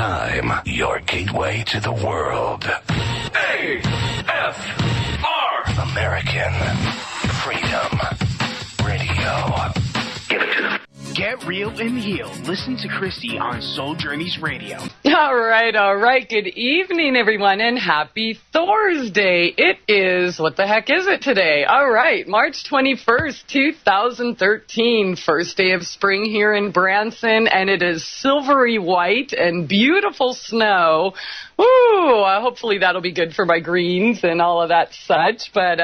time, your gateway to the world. AFR! American Freedom Radio. Give it to them. Get real and heal. Listen to Christie on Soul Journeys Radio. All right. Good evening, everyone, and happy Thursday. It is, what the heck is it today? All right, March 21st, 2013, first day of spring here in Branson, and it is silvery white and beautiful snow. Ooh, hopefully that'll be good for my greens and all of that such. But,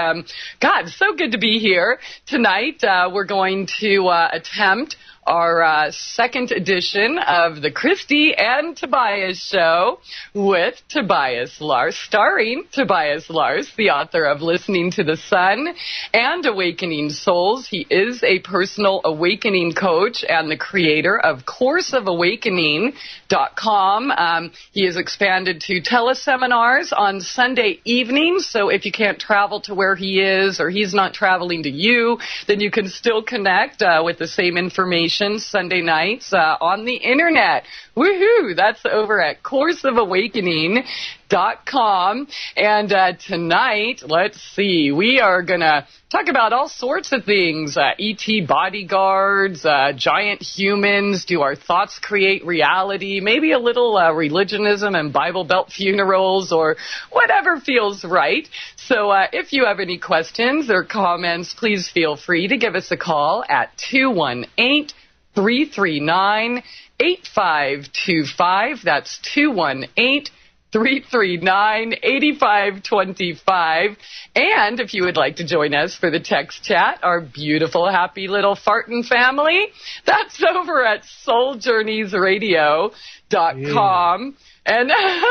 God, so good to be here. Tonight, we're going to attempt our second edition of the Christie and Tobias Show with Tobias Lars, starring Tobias Lars, the author of Listening to the Sun and Awakening Souls. He is a personal awakening coach and the creator of courseofawakening.com. He has expanded to teleseminars on Sunday evenings, so if you can't travel to where he is or he's not traveling to you, then you can still connect with the same information Sunday nights on the internet. Woohoo! That's over at courseofawakening.com. And tonight, let's see, we are going to talk about all sorts of things. E.T. bodyguards, giant humans, do our thoughts create reality, maybe a little religionism and Bible Belt funerals or whatever feels right. So if you have any questions or comments, please feel free to give us a call at 218-339-8525. That's 218-339-8525. And if you would like to join us for the text chat, our beautiful, happy little fartin' family, that's over at souljourneysradio.com. Yeah.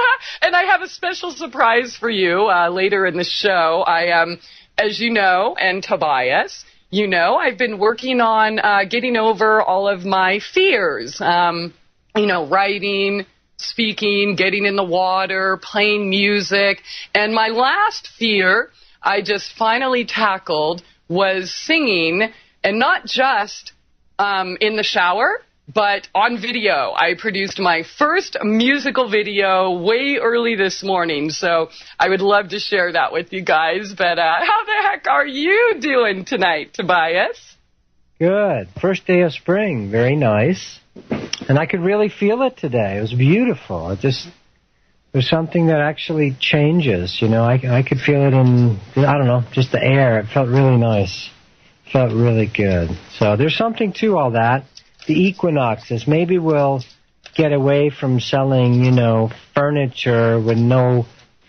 And I have a special surprise for you later in the show. As you know, and Tobias, you know, I've been working on getting over all of my fears, writing, speaking, getting in the water, playing music. And my last fear I just finally tackled was singing, and not just in the shower, but on video. I produced my first musical video way early this morning, so I would love to share that with you guys. But how the heck are you doing tonight, Tobias? Good. First day of spring. Very nice. And I could really feel it today. It was beautiful. There's something that actually changes, you know. I could feel it in, just the air. It felt really nice. It felt really good. So there's something to all that. The equinoxes, maybe we'll get away from selling, furniture with no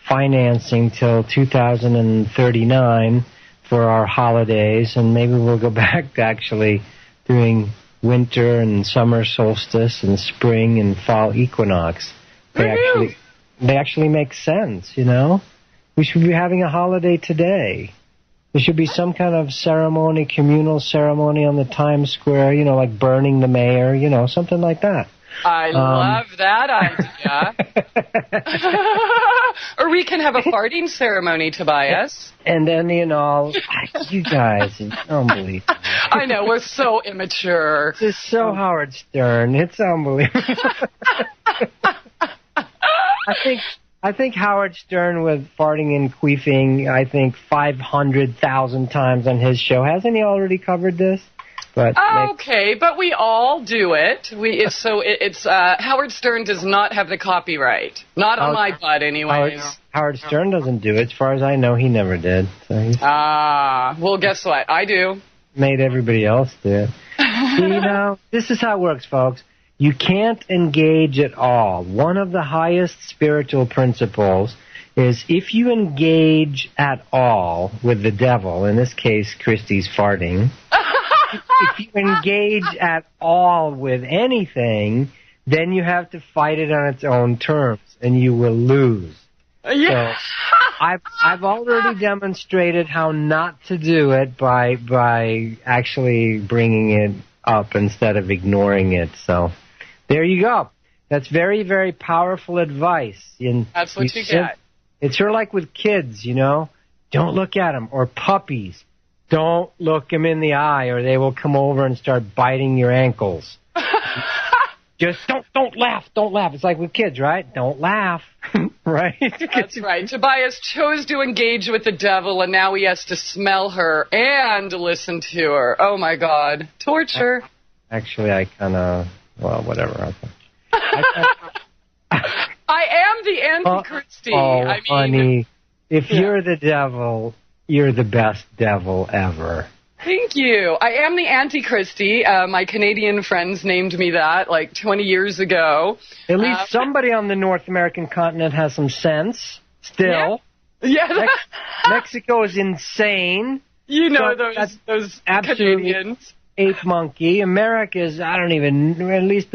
financing till 2039 for our holidays, and maybe we'll go back to actually doing winter and summer solstice and spring and fall equinox. They actually make sense, We should be having a holiday today. There should be some kind of ceremony, communal ceremony on the Times Square, like burning the mayor, something like that. I love that idea. Or we can have a farting ceremony, Tobias. And then, you guys, it's unbelievable. I know, we're so immature. It's so Howard Stern. It's unbelievable. I think Howard Stern with farting and queefing, 500,000 times on his show. Hasn't he already covered this? But okay, but we all do it. Howard Stern does not have the copyright. Not on my butt, anyways. Howard Stern doesn't do it. As far as I know, he never did. So well, guess what? I do. Made everybody else do it. This is how it works, folks. You can't engage at all. One of the highest spiritual principles is if you engage at all with the devil, in this case, Christie's farting, if you engage at all with anything, then you have to fight it on its own terms, and you will lose. Yeah. So I've already demonstrated how not to do it by actually bringing it up instead of ignoring it. So there you go. That's very, very powerful advice. That's what you get. It's sort of like with kids, Don't look at them. Or puppies. Don't look them in the eye or they will come over and start biting your ankles. Just don't laugh. Don't laugh. It's like with kids, right? Don't laugh. Right? That's right. Tobias chose to engage with the devil, and now he has to smell her and listen to her. Oh, my God. Torture. Actually, I kind of, well, whatever. I am the anti-Christie. I mean, honey, if you're the devil, you're the best devil ever. Thank you. I am the anti-Christie. My Canadian friends named me that like 20 years ago. At least somebody on the North American continent has some sense still. Yeah. Mexico is insane. You know those Canadians. Ape monkey. America is, I don't even, at least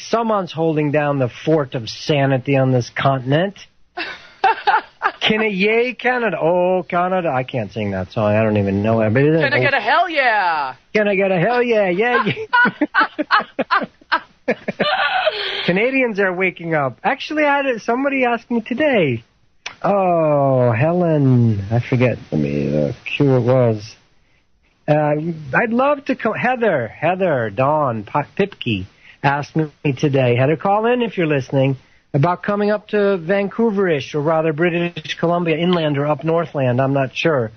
someone's holding down the fort of sanity on this continent. Canada. Oh, Canada. I can't sing that song. I don't even know it. But can I get a hell yeah? Can I get a hell yeah? Yeah. Canadians are waking up. Actually, somebody asked me today. Oh, Helen. I forget. Let me look who it was. I'd love to come. Heather, Dawn, Pipke asked me today. Heather, call in if you're listening. About coming up to Vancouverish, or rather British Columbia, inland or up Northland, I'm not sure,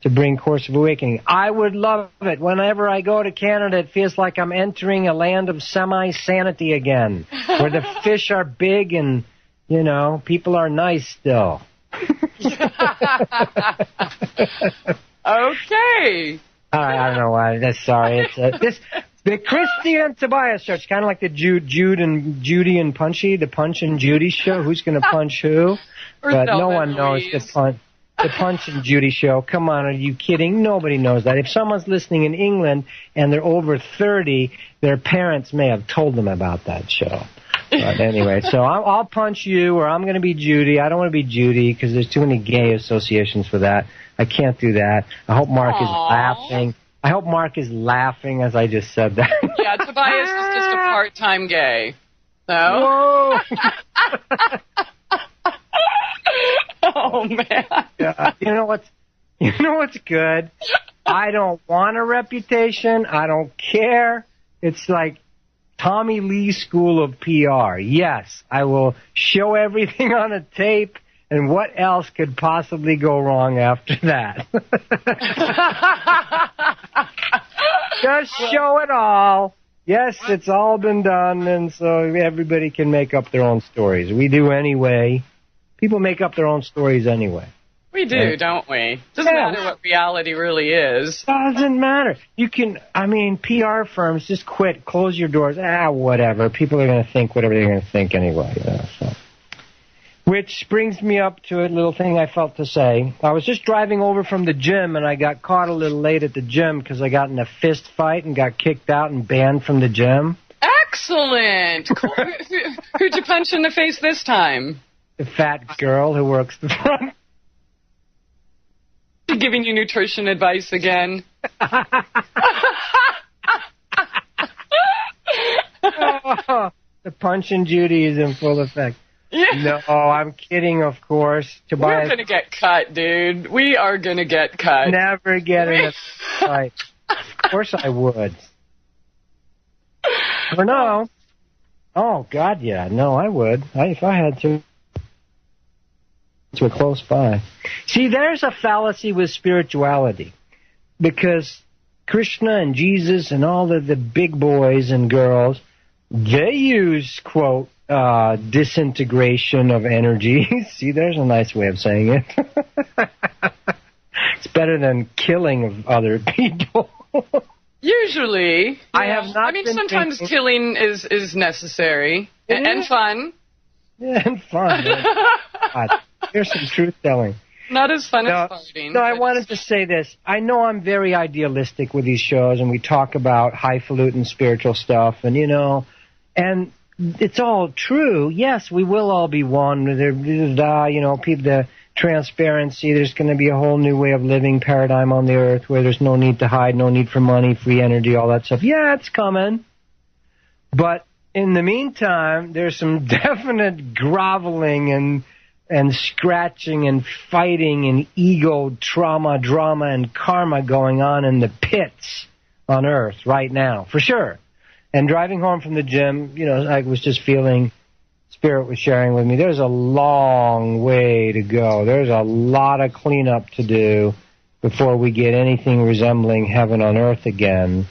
to bring Course of Awakening. I would love it. Whenever I go to Canada, it feels like I'm entering a land of semi-sanity again, where the fish are big and, you know, people are nice still. Okay. I don't know why. Sorry. It's the Christie and Tobias Show. It's kind of like the Judy and Punchy, the Punch and Judy show. Who's going to punch who? But no one knows the Punch and Judy show. Come on, are you kidding? Nobody knows that. If someone's listening in England and they're over 30, their parents may have told them about that show. But anyway, so I'll punch you, or I'm going to be Judy. I don't want to be Judy because there's too many gay associations for that. I can't do that. I hope Mark is laughing. I hope Mark is laughing as I just said that. Yeah, Tobias is just a part-time gay. So. Whoa! Oh, man. Yeah. You know what's good? I don't want a reputation. I don't care. It's like Tommy Lee School of PR. Yes, I will show everything on a tape. And what else could possibly go wrong after that? Just show it all. Yes, it's all been done, and so everybody can make up their own stories. We do anyway. People make up their own stories anyway. We do, don't we? Doesn't matter what reality really is. Doesn't matter. You can, PR firms, just quit, close your doors. Whatever. People are going to think whatever they're going to think anyway. So. Which brings me up to a little thing I felt to say. I was just driving over from the gym, and I got caught a little late at the gym because I got in a fist fight and got kicked out and banned from the gym. Excellent! Who'd you punch in the face this time? The fat girl who works the front. Giving you nutrition advice again. The Punch and Judy is in full effect. Yeah. No, I'm kidding, of course. Tobias, we're going to get cut, dude. We are going to get cut. Never get in a fight. Of course I would. Or no. Oh, God, yeah. No, I would. If I had to. We're close by. See, there's a fallacy with spirituality. Because Krishna and Jesus and all the big boys and girls, they use, quote, disintegration of energy. See, there's a nice way of saying it. It's better than killing of other people. Usually. Yeah. I have not sometimes killing is necessary. And fun. Yeah, and fun. God, here's some truth-telling. Not as fun as farting. No, I wanted to say this. I know I'm very idealistic with these shows, and we talk about highfalutin spiritual stuff, and, and it's all true. Yes, we will all be one. The transparency, there's going to be a whole new way of living paradigm on the earth where there's no need to hide, no need for money, free energy, all that stuff. Yeah, it's coming. But in the meantime, there's some definite groveling and scratching and fighting and ego, trauma, drama, and karma going on in the pits on earth right now, for sure. And driving home from the gym, I was just feeling, Spirit was sharing with me, there's a long way to go. There's a lot of cleanup to do before we get anything resembling heaven on earth again.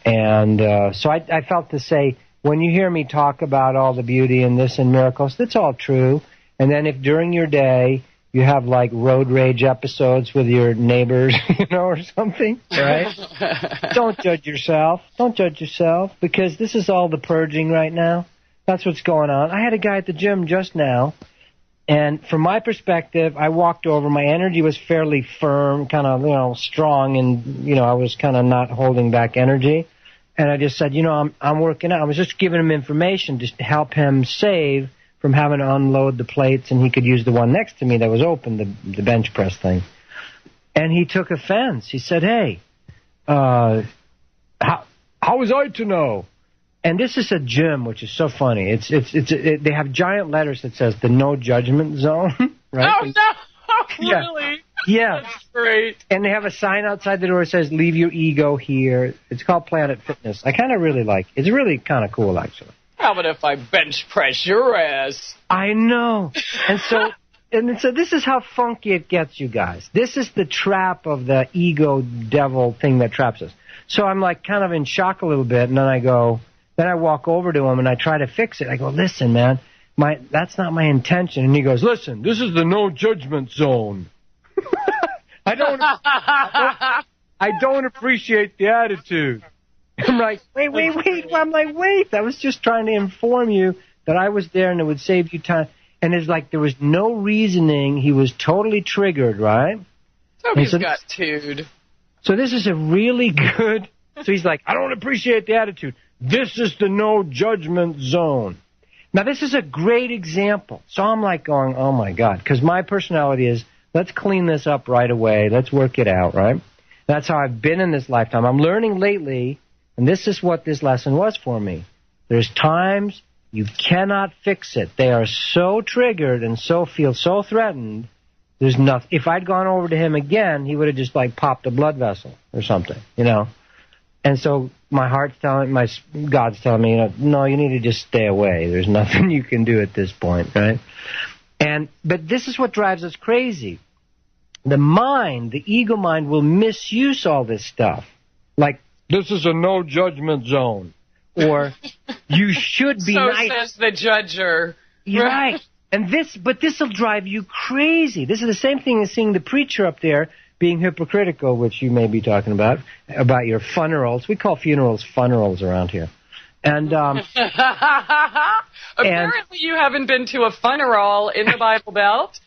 And so I felt to say, when you hear me talk about all the beauty and this and miracles, that's all true. And then if during your day you have like road rage episodes with your neighbors, or something, right? Don't judge yourself. Don't judge yourself, because this is all the purging right now. That's what's going on. I had a guy at the gym just now, and from my perspective, I walked over. My energy was fairly firm, kind of, strong, and, I was kind of not holding back energy. And I just said, I'm working out. I was just giving him information just to help him save from having to unload the plates, and he could use the one next to me that was open, the bench press thing. And he took offense. He said, hey, how was I to know? And this is a gym, which is so funny. They have giant letters that says the no judgment zone, right? Oh, no! Really? Yeah. That's great. And they have a sign outside the door that says, leave your ego here. It's called Planet Fitness. I kind of really like it. It's really kind of cool, actually. How about if I bench press your ass? I know. And so this is how funky it gets, you guys. This is the trap of the ego devil thing that traps us. So I'm like kind of in shock a little bit, and then I walk over to him and I try to fix it. I go, listen, man, that's not my intention. And he goes, listen, this is the no judgment zone. I don't appreciate the attitude. I'm like, wait. I'm like, wait. I was just trying to inform you that I was there and it would save you time. And it's like there was no reasoning. He was totally triggered, right? Toby's got tude. So this is a really good... So he's like, I don't appreciate the attitude. This is the no judgment zone. Now, this is a great example. So I'm like going, oh, my God. Because my personality is, let's clean this up right away. Let's work it out, right? That's how I've been in this lifetime. I'm learning lately... And this is what this lesson was for me. There's times you cannot fix it. They are so triggered and feel so threatened, there's nothing. If I'd gone over to him again, he would have just like popped a blood vessel or something, And so my heart's telling me, God's telling me, no, you need to just stay away. There's nothing you can do at this point, right? But this is what drives us crazy. The mind, the ego mind, will misuse all this stuff. Like, this is a no judgment zone. Or, you should be nice. So says the judger. Right. And this will drive you crazy. This is the same thing as seeing the preacher up there being hypocritical, which you may be talking about your funerals. We call funerals funerals around here. And apparently you haven't been to a funeral in the Bible Belt.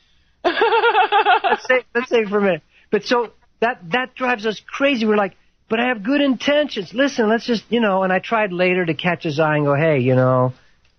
let's say for a minute. But so that drives us crazy. We're like, but I have good intentions. Listen, let's just, and I tried later to catch his eye and go, hey,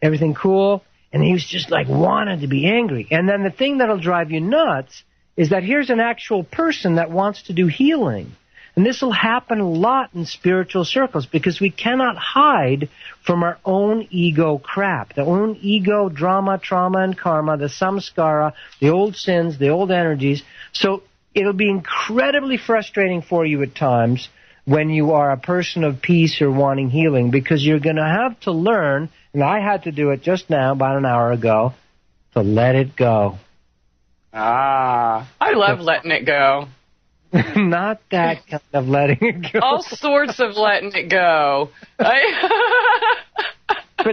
everything cool? And he was just like wanted to be angry. And then the thing that'll drive you nuts is that here's an actual person that wants to do healing. And this will happen a lot in spiritual circles because we cannot hide from our own ego crap, the own ego drama, trauma, and karma, the samskara, the old sins, the old energies. So it'll be incredibly frustrating for you at times when you are a person of peace or wanting healing, because you're going to have to learn, and I had to do it just now, about an hour ago, to let it go. I love letting it go. Not that kind of letting it go. All sorts of letting it go. But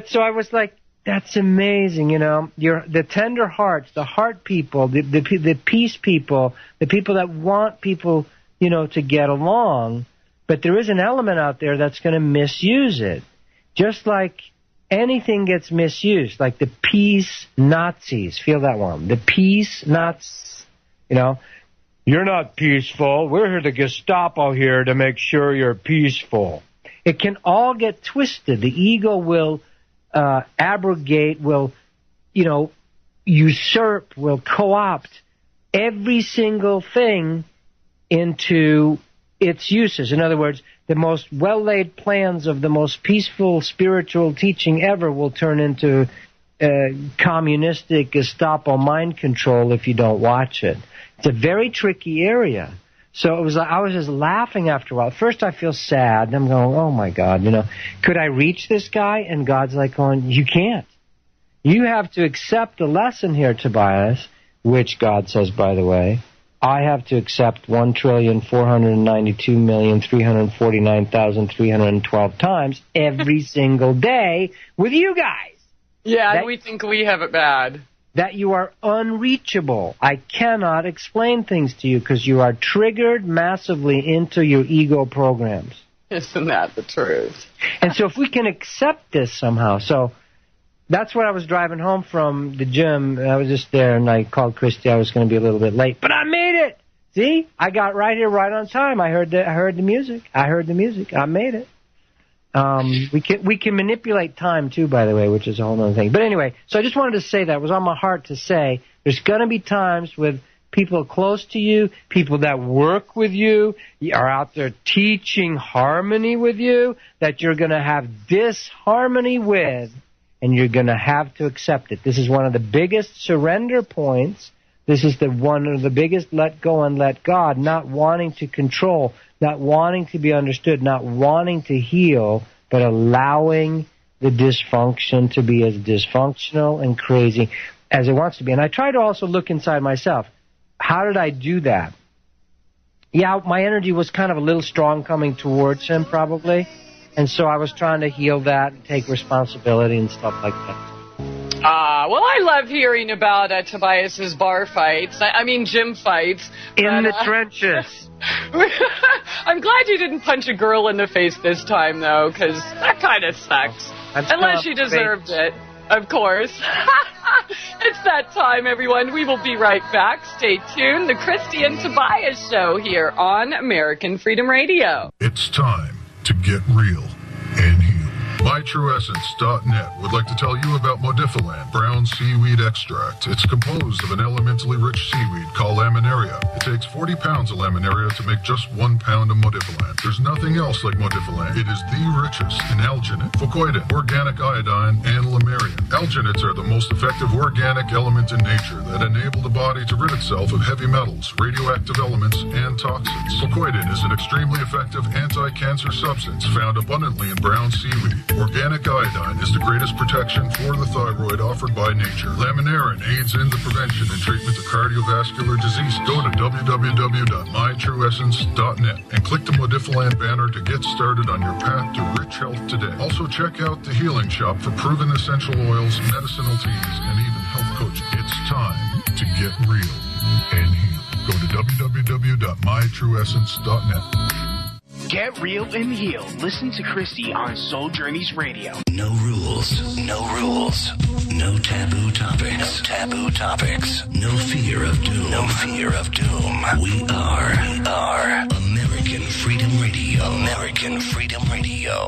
so I was like, that's amazing, the tender hearts, the heart people, the peace people, the people that want people, to get along. But there is an element out there that's going to misuse it. Just like anything gets misused, like the peace Nazis. Feel that one. The peace Nazis. You're not peaceful. We're here, the Gestapo here, to make sure you're peaceful. It can all get twisted. The ego will abrogate, will, usurp, will co-opt every single thing into its uses. In other words, the most well-laid plans of the most peaceful spiritual teaching ever will turn into communistic Gestapo mind control if you don't watch it. It's a very tricky area. So it was like I was just laughing after a while. At first I feel sad, and I'm going, oh my God, could I reach this guy? And God's like going, you can't. You have to accept the lesson here, Tobias, which God says, by the way, I have to accept 1,492,349,312 times every single day with you guys. Yeah, we think we have it bad. That you are unreachable. I cannot explain things to you because you are triggered massively into your ego programs. Isn't that the truth? And so if we can accept this somehow, so that's what I was driving home from the gym. I was just there, and I called Christie. I was going to be a little bit late, but I made it. See, I got right here, right on time. I heard the music. I made it. We can manipulate time too, by the way, which is a whole other thing. But anyway, so I just wanted to say that. It was on my heart to say there's going to be times with people close to you, people that work with you, are out there teaching harmony with you, that you're going to have disharmony with, and you're going to have to accept it. This is one of the biggest surrender points. This is one of the biggest let go and let God, not wanting to control, not wanting to be understood, not wanting to heal, but allowing the dysfunction to be as dysfunctional and crazy as it wants to be. And I try to also look inside myself. How did I do that? Yeah, my energy was kind of a little strong coming towards him, probably. And so I was trying to heal that and take responsibility and stuff like that. Well, I love hearing about Tobias's bar fights. I mean, gym fights. In the trenches. I'm glad you didn't punch a girl in the face this time, though, because that kind of sucks. Unless you deserved it, of course. It's that time, everyone. We will be right back. Stay tuned. The Christie and Tobias Show here on American Freedom Radio. It's time to get real and heal. MyTrueEssence.net would like to tell you about Modifiland brown seaweed extract. It's composed of an elementally rich seaweed called laminaria. It takes 40 pounds of laminaria to make just 1 pound of Modifiland. There's nothing else like Modifiland. It is the richest in alginate, fucoidin, organic iodine, and lamarian. Alginates are the most effective organic element in nature that enable the body to rid itself of heavy metals, radioactive elements, and toxins. Fucoidin is an extremely effective anti-cancer substance found abundantly in brown seaweed. Organic iodine is the greatest protection for the thyroid offered by nature. Laminarin aids in the prevention and treatment of cardiovascular disease. Go to www.mytrueessence.net and click the Modifiland banner to get started on your path to rich health today. Also check out the Healing Shop for proven essential oils, medicinal teas, and even health coaching. It's time to get real and heal. Go to www.mytrueessence.net. Get real and heal. Listen to Christie on Soul Journeys Radio. No rules. No rules. No taboo topics. No taboo topics. No fear of doom. No fear of doom. We are American Freedom Radio. American Freedom Radio.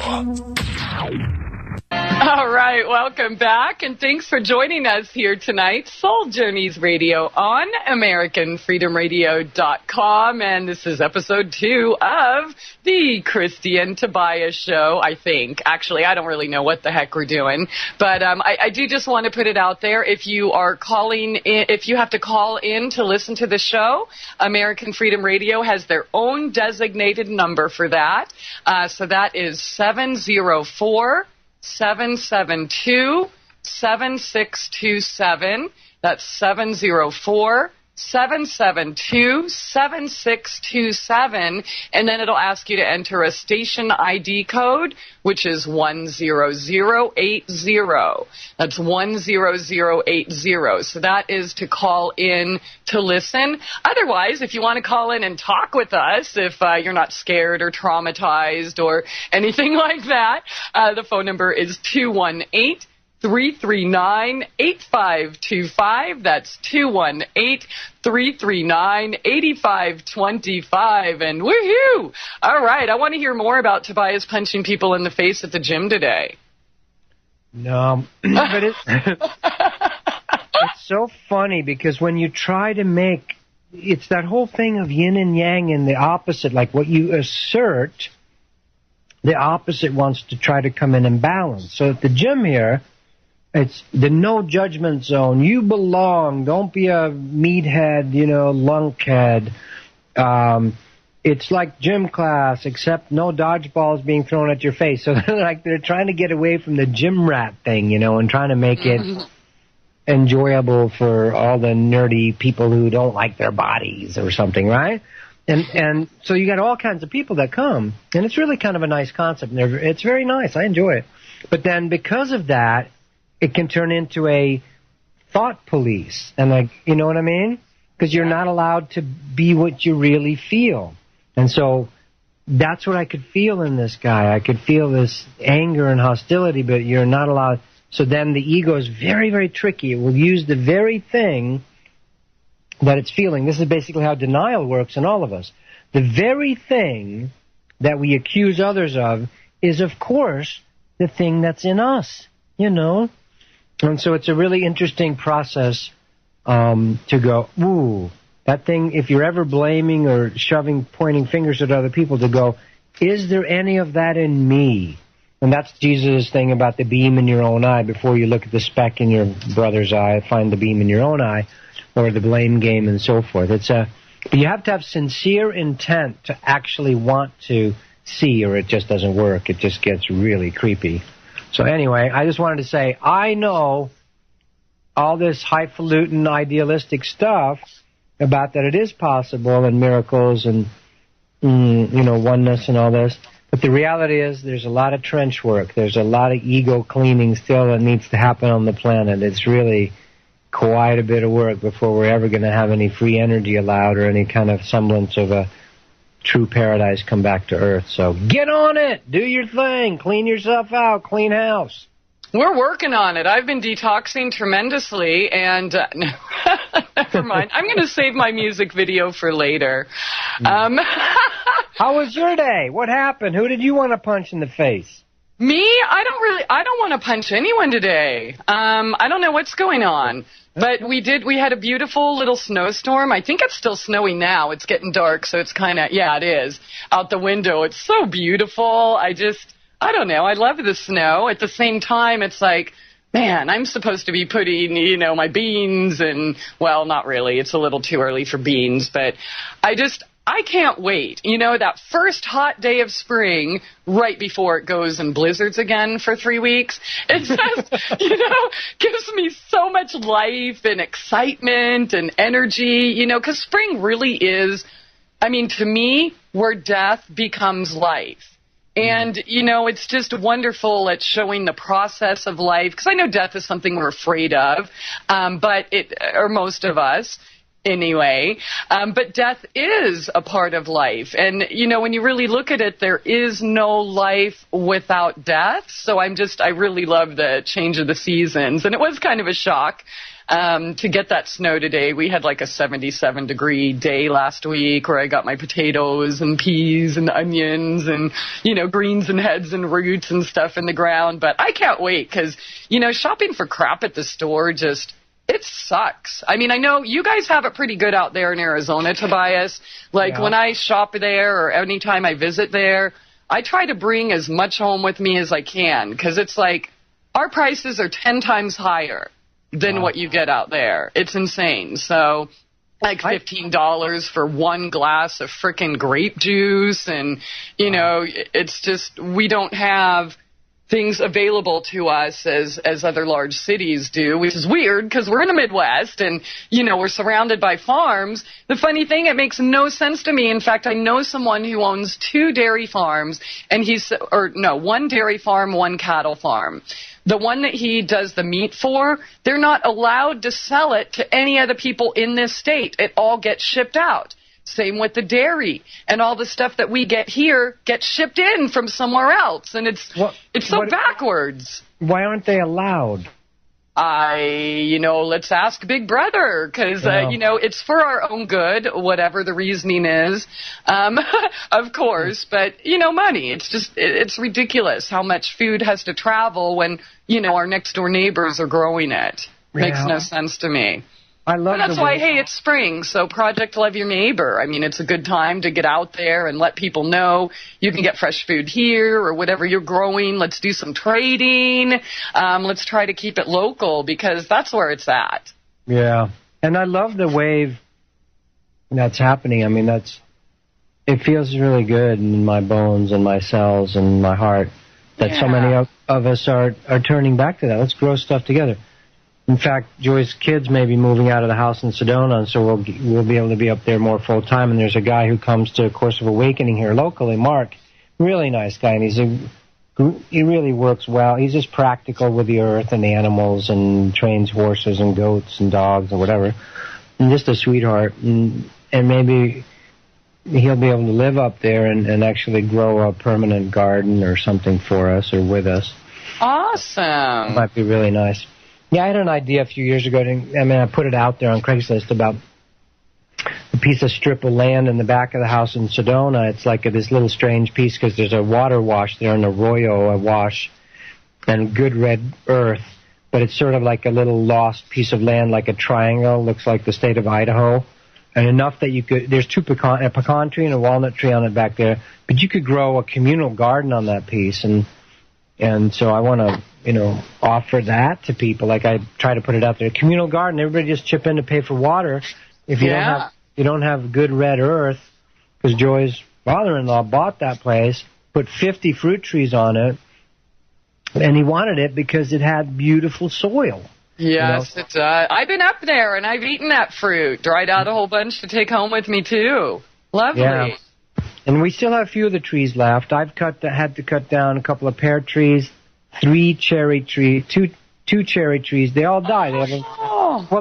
All right, welcome back, and thanks for joining us here tonight. Soul Journeys Radio on AmericanFreedomRadio.com, and this is episode 2 of the Christie and Tobias Show, I think. Actually, I don't really know what the heck we're doing, but I do just want to put it out there. If you are calling in, if you have to call in to listen to the show, American Freedom Radio has their own designated number for that. So that is 704-772-7627. That's 704-772-7627. And then it'll ask you to enter a station ID code, which is 10080. That's 10080. So that is to call in to listen. Otherwise, if you want to call in and talk with us, if you're not scared or traumatized or anything like that, the phone number is 218-339-8525. That's 218-339-8525. And woohoo! All right, I want to hear more about Tobias punching people in the face at the gym today. No, but it's so funny because when you try to make, it's that whole thing of yin and yang and the opposite, like what you assert, the opposite wants to try to come in and balance. So at the gym here, it's the no judgment zone. You belong. Don't be a meathead, lunkhead. it's like gym class, except no dodgeballs being thrown at your face. So they're trying to get away from the gym rat thing, and trying to make it enjoyable for all the nerdy people who don't like their bodies or something, right? And so you got all kinds of people that come, and it's really kind of a nice concept. And it's very nice. I enjoy it. But then because of that, it can turn into a thought police. And you know what I mean? Because you're not allowed to be what you really feel. And so that's what I could feel in this guy. I could feel this anger and hostility, but you're not allowed. So then the ego is very, very tricky. It will use the very thing that it's feeling. This is basically how denial works in all of us. The very thing that we accuse others of is, of course, the thing that's in us, And so it's a really interesting process to go, ooh, that thing, if you're ever blaming or pointing fingers at other people, to go, is there any of that in me? And that's Jesus' thing about the beam in your own eye. Before you look at the speck in your brother's eye, find the beam in your own eye, or the blame game and so forth. But you have to have sincere intent to actually want to see, or it just doesn't work. It just gets really creepy. So anyway, I just wanted to say, I know all this highfalutin idealistic stuff about that it is possible, and miracles and, oneness and all this. But the reality is there's a lot of trench work. There's a lot of ego cleaning still that needs to happen on the planet. It's really quite a bit of work before we're ever going to have any free energy allowed or any kind of semblance of a true paradise come back to Earth. So get on it. Do your thing. Clean yourself out. Clean house. We're working on it. I've been detoxing tremendously, and never mind. I'm going to save my music video for later. How was your day? What happened? Who did you want to punch in the face? Me? I don't want to punch anyone today. I don't know what's going on. But we had a beautiful little snowstorm. I think it's still snowing now. It's getting dark, so it's kind of, yeah, it is. Out the window. It's so beautiful. I don't know. I love the snow. At the same time, it's like, man, I'm supposed to be putting, my beans and, well, not really. It's a little too early for beans, but I can't wait. That first hot day of spring, right before it goes and blizzards again for 3 weeks, it just, gives me so much life and excitement and energy, because spring really is, to me, where death becomes life. And, it's just wonderful at showing the process of life, because I know death is something we're afraid of, or most of us. Anyway, but death is a part of life. And, when you really look at it, there is no life without death. So I really love the change of the seasons. And it was kind of a shock to get that snow today. We had like a 77-degree day last week where I got my potatoes and peas and onions and, greens and heads and roots and stuff in the ground. But I can't wait because, shopping for crap at the store it sucks. I know you guys have it pretty good out there in Arizona, Tobias. When I shop there or anytime I visit there, I try to bring as much home with me as I can because it's like our prices are 10 times higher than what you get out there. It's insane. So like $15 for one glass of frickin' grape juice. And, it's just we don't have things available to us as other large cities do, which is weird because we're in the Midwest and, we're surrounded by farms. The funny thing, it makes no sense to me. In fact, I know someone who owns 2 dairy farms and one dairy farm, 1 cattle farm. The one that he does the meat for, they're not allowed to sell it to any other people in this state. It all gets shipped out. Same with the dairy, and all the stuff that we get here gets shipped in from somewhere else, and it's so backwards. Why aren't they allowed? Let's ask Big Brother, because, it's for our own good, whatever the reasoning is, of course, but, money. It's ridiculous how much food has to travel when, our next door neighbors are growing it. Makes no sense to me. That's why, hey, it's spring, so Project Love Your Neighbor. It's a good time to get out there and let people know you can get fresh food here or whatever you're growing. Let's do some trading. Let's try to keep it local because that's where it's at. Yeah, and I love the wave that's happening. it feels really good in my bones and my cells and my heart that so many of us are turning back to that. Let's grow stuff together. In fact, Joy's kids may be moving out of the house in Sedona, and so we'll be able to be up there more full time. And there's a guy who comes to A Course of Awakening here locally, Mark, really nice guy, and he really works well. He's just practical with the earth and the animals, and trains horses and goats and dogs and whatever, and just a sweetheart. And maybe he'll be able to live up there and actually grow a permanent garden or something for us or with us. Awesome. It might be really nice. Yeah, I had an idea a few years ago. I put it out there on Craigslist about a piece of strip of land in the back of the house in Sedona. It's like this little strange piece because there's a water wash there, an arroyo wash, and good red earth. But it's sort of like a little lost piece of land, like a triangle. Looks like the state of Idaho. And enough that you could, there's a pecan tree and a walnut tree on it back there. But you could grow a communal garden on that piece. And so I want to, offer that to people. Like I try to put it out there. Communal garden, everybody just chip in to pay for water. If you don't have good red earth, because Joy's father-in-law bought that place, put 50 fruit trees on it, and he wanted it because it had beautiful soil. Yes, it does. I've been up there, and I've eaten that fruit. Dried out a whole bunch to take home with me, too. Lovely. Yeah. And we still have a few of the trees left. I've had to cut down a couple of pear trees, 3 cherry trees, two cherry trees. They all died. They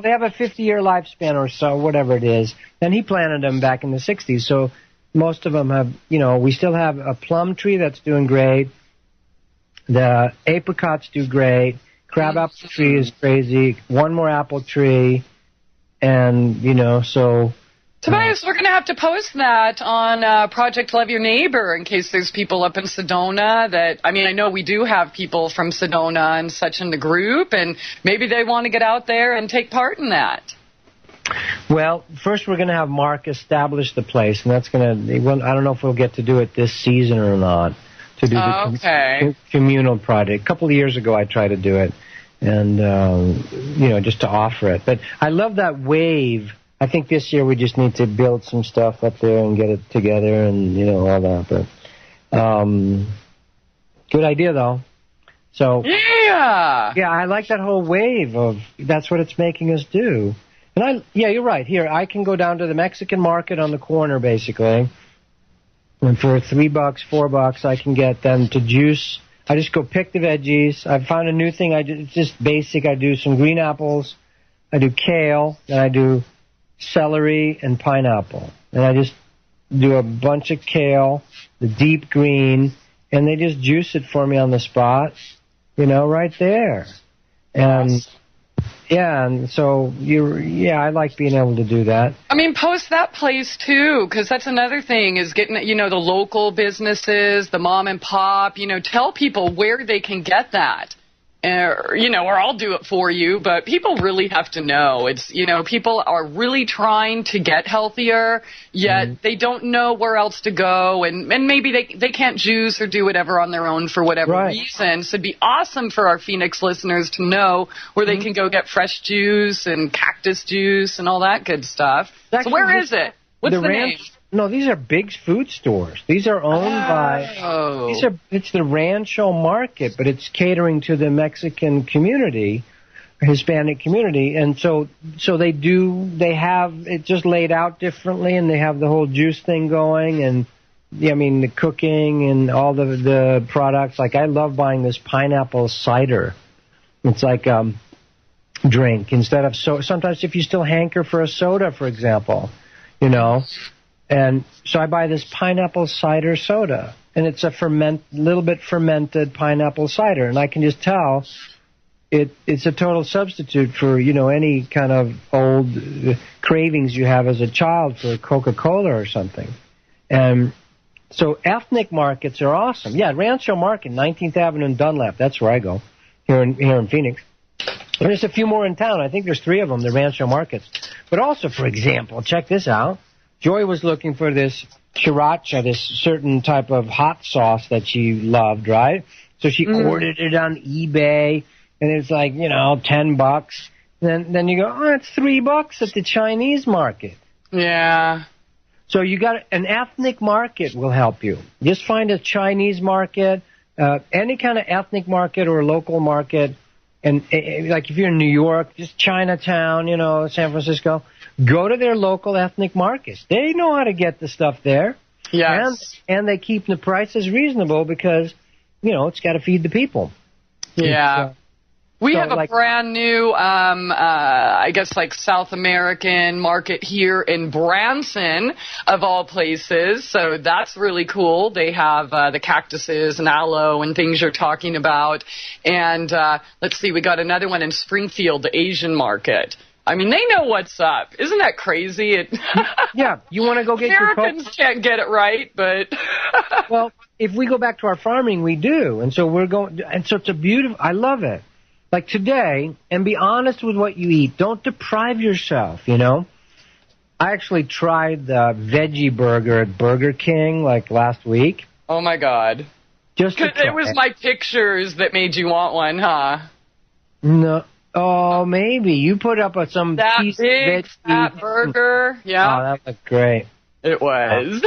have a 50-year lifespan or so, whatever it is. And he planted them back in the 60s. So most of them have, we still have a plum tree that's doing great. The apricots do great. Crabapple tree is crazy. One more apple tree. And, so... Tobias, we're going to have to post that on Project Love Your Neighbor in case there's people up in Sedona that, I know we do have people from Sedona and such in the group, and maybe they want to get out there and take part in that. Well, first we're going to have Mark establish the place, and that's going to, I don't know if we'll get to do it this season or not, to do the communal project. A couple of years ago I tried to do it, and, just to offer it. But I love that wave. I think this year we just need to build some stuff up there and get it together and, all that. But good idea, though. So yeah, I like that whole wave of that's what it's making us do. And you're right. Here, I can go down to the Mexican market on the corner, basically, and for $3, $4, I can get them to juice. I just go pick the veggies. I found a new thing. It's just basic. I do some green apples. I do kale, and I do celery and pineapple, and I just do a bunch of kale, the deep green, and they just juice it for me on the spot, right there. And and so I like being able to do that. Post that place too, because that's another thing is getting the local businesses, the mom and pop. Tell people where they can get that. Or I'll do it for you, but people really have to know. It's, people are really trying to get healthier, yet they don't know where else to go, and maybe they can't juice or do whatever on their own for whatever reason. So it'd be awesome for our Phoenix listeners to know where they can go get fresh juice and cactus juice and all that good stuff. So where is it? What's the name? No, these are big food stores. These are owned by... It's the Rancho Market, but it's catering to the Mexican community, Hispanic community, and so they have it just laid out differently, and they have the whole juice thing going, and the cooking and all the products. Like, I love buying this pineapple cider. It's like drink instead of sometimes if you still hanker for a soda, for example, And so I buy this pineapple cider soda, and it's a little bit fermented pineapple cider, and I can just tell it's a total substitute for, any kind of old cravings you have as a child for Coca-Cola or something. And so ethnic markets are awesome. Yeah, Rancho Market, 19th Avenue and Dunlap, that's where I go, here in Phoenix. There's a few more in town. I think there's 3 of them, the Rancho Markets. But also, for example, check this out. Joy was looking for this sriracha, this certain type of hot sauce that she loved, right? So she ordered it on eBay, and it's like, $10. Then you go, it's $3 at the Chinese market. Yeah. So you got an ethnic market will help you. Just find a Chinese market, any kind of ethnic market or local market. And like if you're in New York, just Chinatown, San Francisco, go to their local ethnic markets. They know how to get the stuff there. Yes. And they keep the prices reasonable because, it's got to feed the people. Yeah. We have a brand new, I guess, like South American market here in Branson, of all places. So that's really cool. They have the cactuses and aloe and things you're talking about. And let's see, we got another one in Springfield, the Asian market. I mean, they know what's up. Isn't that crazy? Yeah, you want to go get Americans can't get it right, but... Well, if we go back to our farming, we do. And so we're going... And so it's a beautiful... I love it. Like today, and be honest with what you eat. Don't deprive yourself, I actually tried the veggie burger at Burger King, like last week. Oh, my God. Just to try. It was my pictures that made you want one, huh? No. Oh, maybe. You put up some that piece big, of fat burger. Yeah. Oh, that looked great. It was.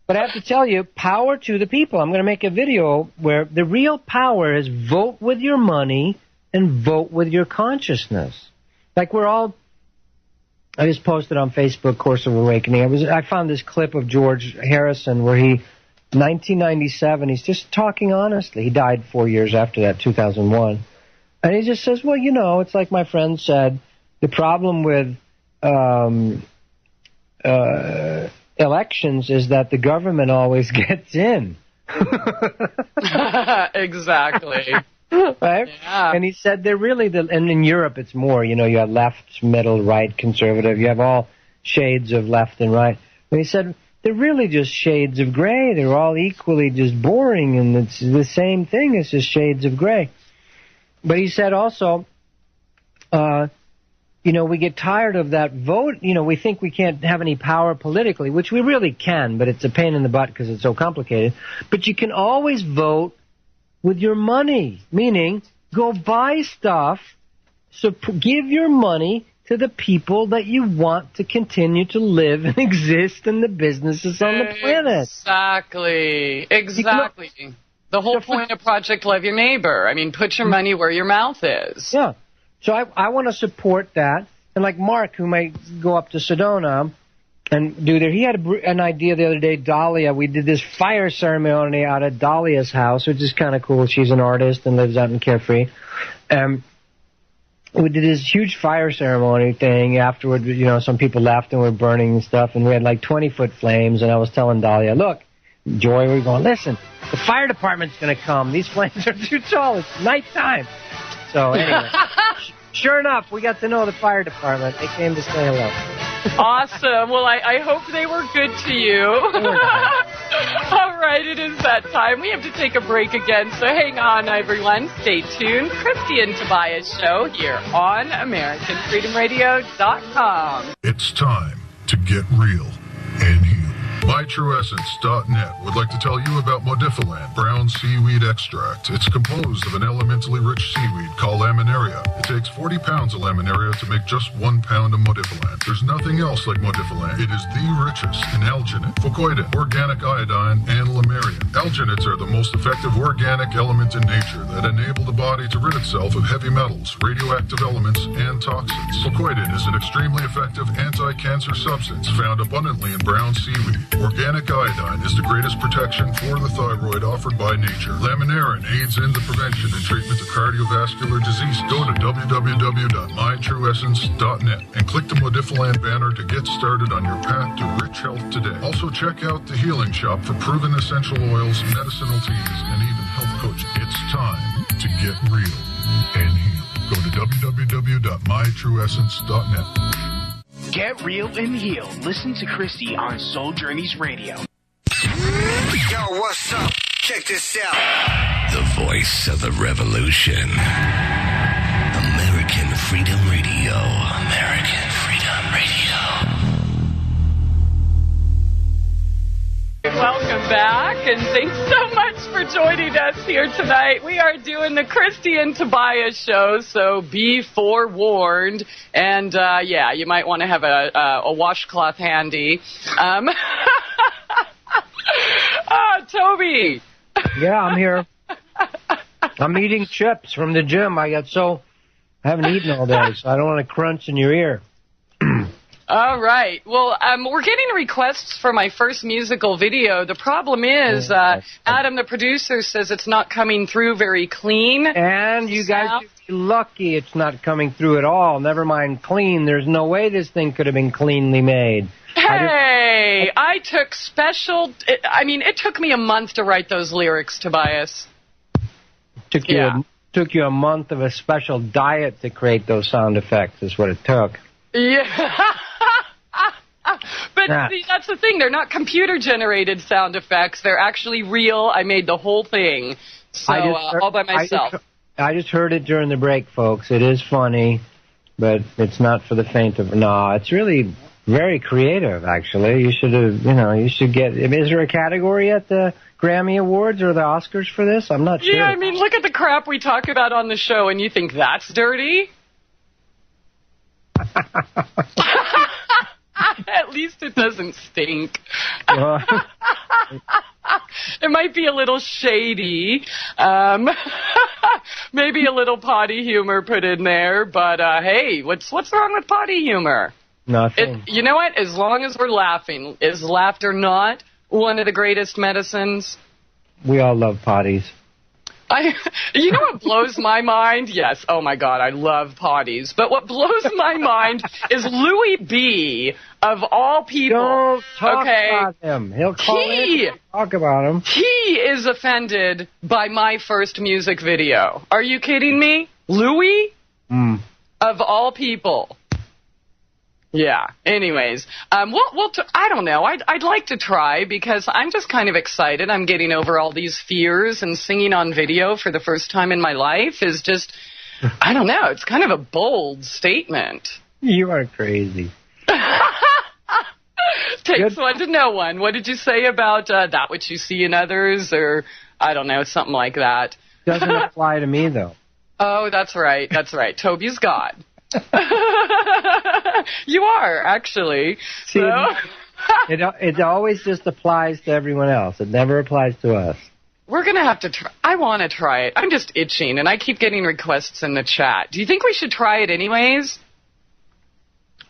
But I have to tell you, power to the people. I'm going to make a video where the real power is vote with your money and vote with your consciousness. Like I just posted on Facebook, Course of Awakening. I found this clip of George Harrison where 1997, he's just talking honestly. He died 4 years after that, 2001. And he just says, well, it's like my friend said, the problem with elections is that the government always gets in. Exactly. Right? Yeah. And he said they're really and in Europe it's more, you have left, middle, right, conservative. You have all shades of left and right. And he said they're really just shades of gray. They're all equally just boring, and it's the same thing. It's just shades of gray. But he said also, we get tired of that vote. We think we can't have any power politically, which we really can, but it's a pain in the butt because it's so complicated. But you can always vote with your money, meaning go buy stuff, so give your money to the people that you want to continue to live and exist in the businesses on the planet. Exactly. The whole point of Project Love Your Neighbor. I mean, put your money where your mouth is. Yeah. So I want to support that. And like Mark, who might go up to Sedona and do there, he had an idea the other day, Dahlia. We did this fire ceremony out at Dahlia's house, which is kind of cool. She's an artist and lives out in Carefree. We did this huge fire ceremony thing. Afterward, some people left and were burning and stuff. And we had like 20-foot flames. And I was telling Dahlia, look, Joy, we're going, listen, the fire department's going to come. These flames are too tall. It's nighttime. So anyway, sure enough, we got to know the fire department. They came to say hello. Awesome. Well, I hope they were good to you. All right, it is that time. We have to take a break again, so hang on, everyone. Stay tuned. Christie and Tobias Show here on AmericanFreedomRadio.com. It's time to get real and heal. MyTrueEssence.net would like to tell you about Modifiland brown seaweed extract. It's composed of an elementally rich seaweed called laminaria. It takes 40 pounds of laminaria to make just 1 pound of Modifiland. There's nothing else like Modifiland. It is the richest in alginate, fucoidin, organic iodine, and lamarian. Alginates are the most effective organic element in nature that enable the body to rid itself of heavy metals, radioactive elements, and toxins. Fucoidin is an extremely effective anti-cancer substance found abundantly in brown seaweed. Organic iodine is the greatest protection for the thyroid offered by nature. Laminarin aids in the prevention and treatment of cardiovascular disease. Go to www.mytrueessence.net and click the Modifiland banner to get started on your path to rich health today. Also check out the Healing Shop for proven essential oils, medicinal teas, and even health coaching. It's time to get real and heal. Go to www.mytrueessence.net. Get real and heal. Listen to Christie on Soul Journeys Radio. Yo, what's up? Check this out. The voice of the revolution. American Freedom Radio. American Freedom Radio. Welcome back, and thanks so much for joining us here tonight. We are doing the Christie and Tobias Show, so be forewarned. And, yeah, you might want to have a washcloth handy. Toby. Yeah, I'm here. I'm eating chips from the gym. I haven't eaten all day, so I don't want to crunch in your ear. All right. Well, we're getting requests for my first musical video. The problem is, Adam, the producer, says it's not coming through very clean. And you guys should be lucky it's not coming through at all. Never mind clean. There's no way this thing could have been cleanly made. Hey, I took it took me a month to write those lyrics, Tobias. Took you a month of a special diet to create those sound effects is what it took. Yeah. But see, that's the thing. They're not computer-generated sound effects. They're actually real. I made the whole thing, so all by myself. I just heard it during the break, folks. It is funny, but it's not for the faint of... No, it's really very creative, actually. You should have, you should get... Is there a category at the Grammy Awards or the Oscars for this? I'm not sure. Yeah, I mean, look at the crap we talk about on the show, and you think that's dirty? At least it doesn't stink. It might be a little shady. Maybe a little potty humor put in there. But, hey, what's wrong with potty humor? Nothing. You know what? As long as we're laughing. Is laughter not one of the greatest medicines? We all love potties. You know what blows my mind? Yes. Oh, my God. I love potties. But what blows my mind is Louis B., of all people. Don't talk about him. He'll call in and talk about him. He is offended by my first music video. Are you kidding me? Louis? Of all people. Yeah. Anyways, I don't know. I'd like to try because I'm just kind of excited. I'm getting over all these fears, and singing on video for the first time in my life is just, I don't know. It's kind of a bold statement. You are crazy. Takes one to know one. What did you say about that which you see in others, or I don't know, something like that? Doesn't apply to me, though. Oh, that's right. That's right. Toby's God. You are, actually. See, it always just applies to everyone else. It never applies to us. We're going to have to try. I want to try it. I'm just itching, and I keep getting requests in the chat. Do you think we should try it anyways?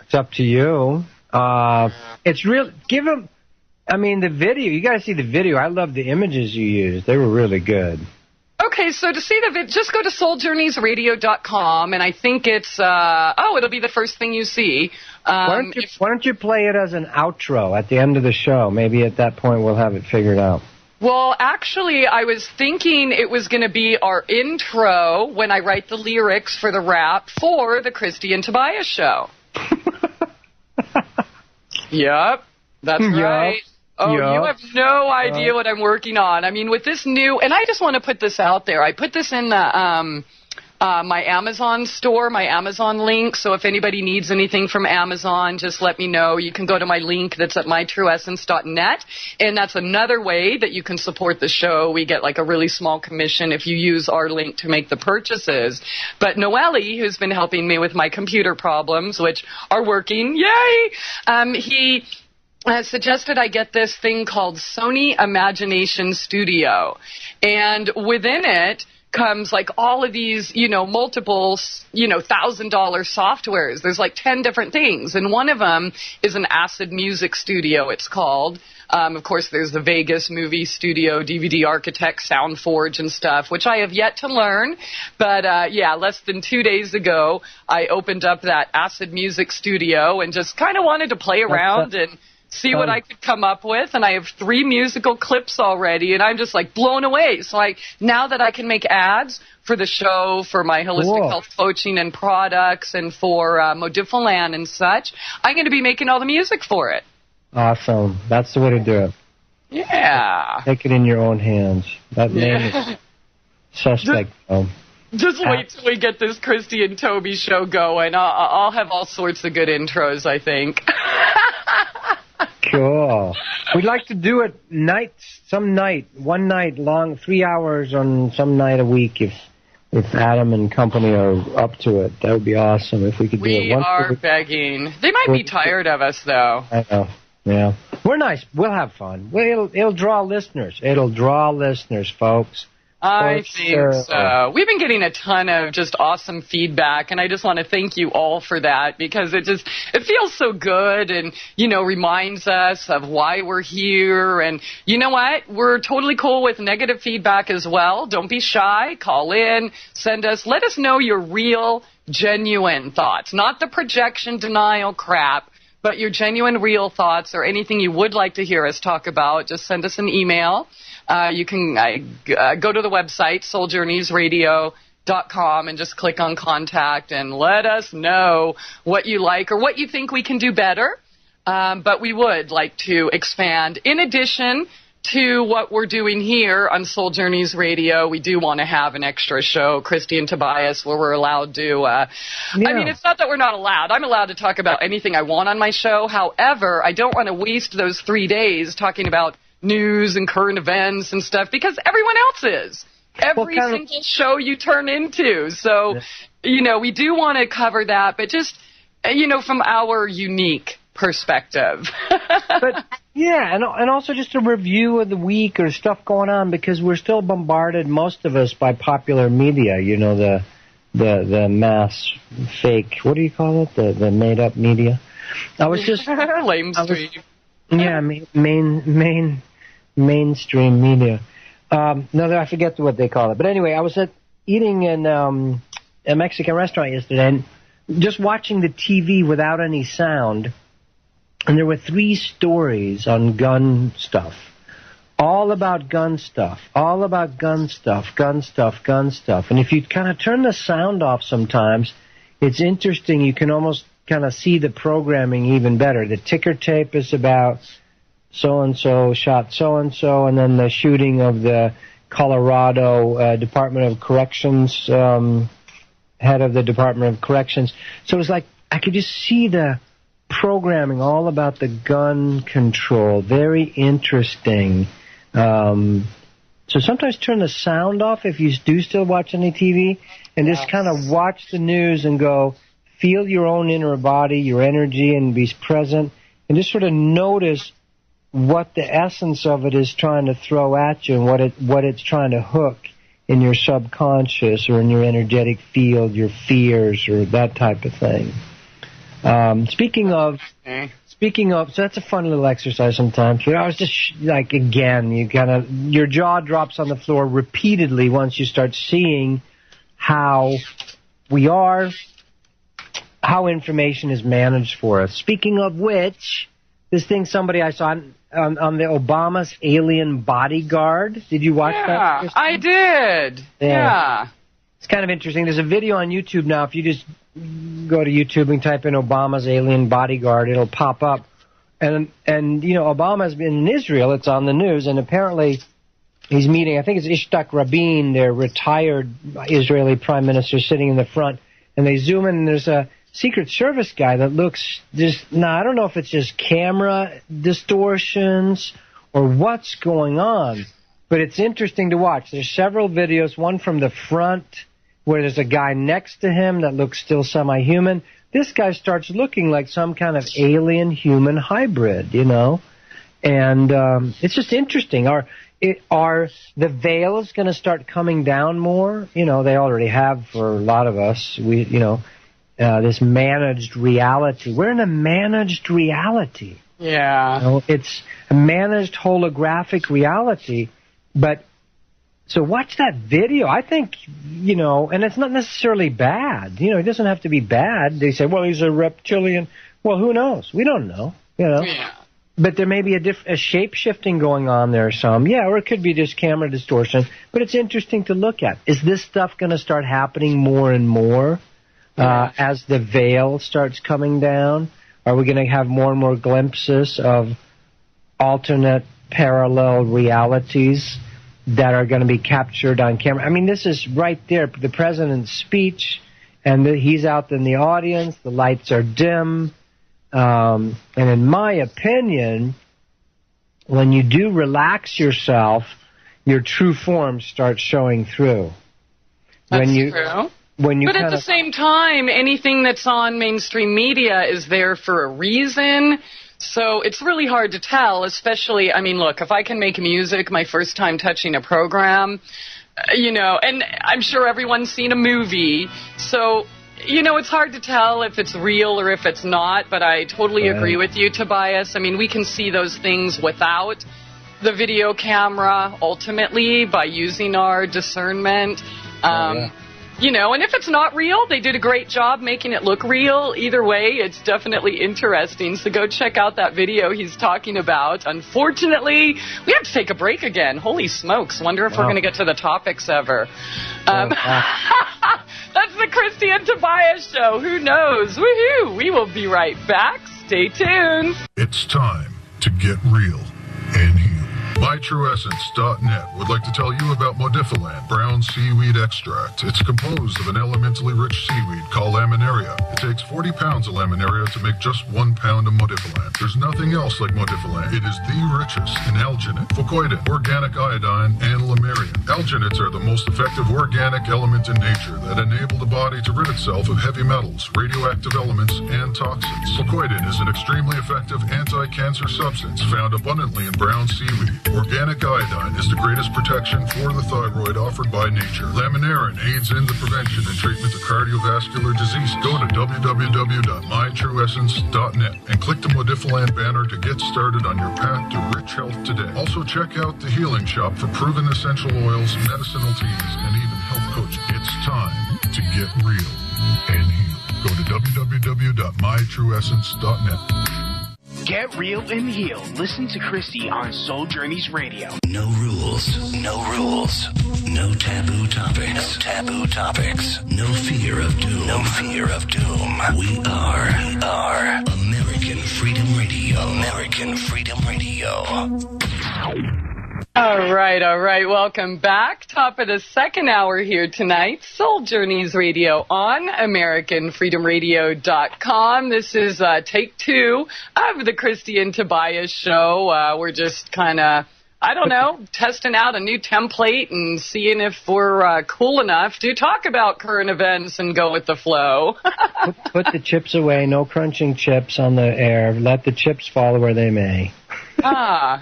It's up to you. It's real. Give them. I mean, the video. You got to see the video. I love the images you used. They were really good. Okay, so to see the video, just go to souljourneysradio.com, and I think it's, it'll be the first thing you see. Why don't you play it as an outro at the end of the show? Maybe at that point we'll have it figured out. Well, actually, I was thinking it was going to be our intro when I write the lyrics for the rap for the Christie and Tobias Show. Yep, that's right. Oh, you have no idea what I'm working on. I mean, with this new, and I just want to put this out there. I put this in the my Amazon store, my Amazon link. So if anybody needs anything from Amazon, just let me know. You can go to my link that's at mytrueessence.net, and that's another way that you can support the show. We get like a really small commission if you use our link to make the purchases. But Noelle, who's been helping me with my computer problems, which are working, yay! He suggested I get this thing called Sony Imagination Studio. And within it comes like all of these, multiple, $1,000 softwares. There's like 10 different things. And one of them is an Acid Music Studio, it's called. Of course, there's the Vegas Movie Studio, DVD Architect, SoundForge and stuff, which I have yet to learn. But, less than 2 days ago, I opened up that Acid Music Studio and just kind of wanted to play around and see what I could come up with, and I have 3 musical clips already, and I'm just like blown away. So now that I can make ads for the show, for my holistic health coaching and products, and for Modifiland and such, I'm going to be making all the music for it. Awesome. That's the way to do it. Yeah. Take it in your own hands. That name is suspect. Just wait till we get this Christie and Toby show going. I'll have all sorts of good intros, I think. Cool. We'd like to do it one night long, 3 hours on some night a week if Adam and company are up to it. That would be awesome if we could do it. We are begging. They might be tired of us, though. I know. Yeah. We're nice. We'll have fun. It'll draw listeners. It'll draw listeners, folks. I think so. We've been getting a ton of just awesome feedback, and I just want to thank you all for that because it feels so good and, reminds us of why we're here. And you know what? We're totally cool with negative feedback as well. Don't be shy. Call in. let us know your real, genuine thoughts, not the projection denial crap, but your genuine, real thoughts or anything you would like to hear us talk about. Just send us an email. You can go to the website, souljourneysradio.com, and just click on contact and let us know what you like or what you think we can do better. But we would like to expand. In addition to what we're doing here on Soul Journeys Radio, we do want to have an extra show, Christie and Tobias, where we're allowed to, I mean, it's not that we're not allowed. I'm allowed to talk about anything I want on my show. However, I don't want to waste those 3 days talking about news and current events and stuff because everyone else is. Every single show you turn into. So, we do want to cover that, but just, from our unique perspective. But and also just a review of the week or stuff going on because we're still bombarded, most of us, by popular media. The mass fake. What do you call it? The made up media. I was just lamestream. Mainstream media. No, I forget what they call it. But anyway, I was eating in a Mexican restaurant yesterday and just watching the TV without any sound. And there were 3 stories on gun stuff. All about gun stuff. And if you kind of turn the sound off sometimes, it's interesting. You can almost kind of see the programming even better. The ticker tape is about so-and-so shot so-and-so, and then the shooting of the Colorado Department of Corrections, head of the Department of Corrections. So it was like I could just see the programming all about the gun control. Very interesting. So sometimes turn the sound off if you do still watch any TV, and just kind of watch the news and go, feel your own inner body, your energy, and be present, and just sort of notice what the essence of it is trying to throw at you and what it's trying to hook in your subconscious or in your energetic field, your fears or that type of thing. Speaking of, so that's a fun little exercise sometimes. I was just again, your jaw drops on the floor repeatedly once you start seeing how we are, how information is managed for us. Speaking of which, this thing somebody I saw on the Obama's alien bodyguard. Did you watch that? Yeah, I did. Yeah. It's kind of interesting. There's a video on YouTube now. If you just go to YouTube and type in Obama's alien bodyguard, it'll pop up. And Obama's been in Israel. It's on the news. And apparently he's meeting, I think it's Ishtak Rabin, their retired Israeli prime minister, sitting in the front. And they zoom in, and there's a Secret Service guy that looks I don't know if it's just camera distortions or what's going on, but it's interesting to watch. There's several videos, one from the front where there's a guy next to him that looks still semi-human. This guy starts looking like some kind of alien-human hybrid, and it's just interesting. Are the veils going to start coming down more? They already have for a lot of us. This managed reality. We're in a managed reality. Yeah. It's a managed holographic reality. But, so watch that video. I think, and it's not necessarily bad. It doesn't have to be bad. They say, well, he's a reptilian. Well, who knows? We don't know, Yeah. But there may be a shape-shifting going on there or it could be just camera distortion. But it's interesting to look at. Is this stuff going to start happening more and more? As the veil starts coming down? Are we going to have more and more glimpses of alternate parallel realities that are going to be captured on camera? I mean, this is right there, the president's speech, and he's out in the audience, the lights are dim, And in my opinion, when you do relax yourself, your true form starts showing through. That's true. But at the same time, anything that's on mainstream media is there for a reason. So it's really hard to tell, especially, I mean, look, if I can make music my first time touching a program, you know, and I'm sure everyone's seen a movie, so, you know, it's hard to tell if it's real or if it's not, but I totally agree with you, Tobias. I mean, we can see those things without the video camera, ultimately, by using our discernment. You know, and if it's not real, they did a great job making it look real. Either way, it's definitely interesting. So go check out that video he's talking about. Unfortunately, we have to take a break again. Holy smokes. Wonder if we're going to get to the topics ever. That's the Christie and Tobias Show. Who knows? Woohoo! We will be right back. Stay tuned. It's time to get real and heal. MyTrueEssence.net would like to tell you about Modifiland brown seaweed extract. It's composed of an elementally rich seaweed called laminaria. It takes 40 pounds of laminaria to make just 1 pound of Modifiland. There's nothing else like Modifiland. It is the richest in alginate, fucoidin, organic iodine, and lamarian. Alginates are the most effective organic element in nature that enable the body to rid itself of heavy metals, radioactive elements, and toxins. Fucoidin is an extremely effective anti-cancer substance found abundantly in brown seaweed. Organic iodine is the greatest protection for the thyroid offered by nature. Laminarin aids in the prevention and treatment of cardiovascular disease. Go to www.mytrueessence.net and click the Modifiland banner to get started on your path to rich health today. Also check out the Healing Shop for proven essential oils, medicinal teas, and even health coaching. It's time to get real and heal. Go to www.mytrueessence.net. Get real and heal. Listen to Christie on Soul Journeys Radio. No rules. No rules. No taboo topics. No taboo topics. No fear of doom. No fear of doom. We are American Freedom Radio. American Freedom Radio. All right. Welcome back. Top of the second hour here tonight. Soul Journeys Radio on AmericanFreedomRadio.com. This is take 2 of the Christie and Tobias Show. We're just kind of, I don't know, testing out a new template and seeing if we're cool enough to talk about current events and go with the flow. Put the chips away. No crunching chips on the air. Let the chips fall where they may.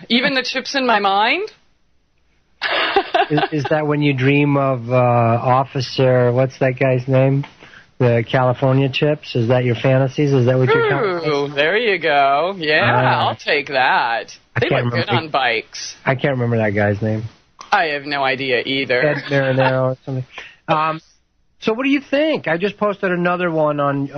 Even the chips in my mind? Is that when you dream of Officer, what's that guy's name? The California chips? Is that your fantasies? Is that what you're talking about? There you go. Yeah, I'll take that. They look good on bikes. I can't remember that guy's name. I have no idea either. Ed Marinero or something. So what do you think? I just posted another one on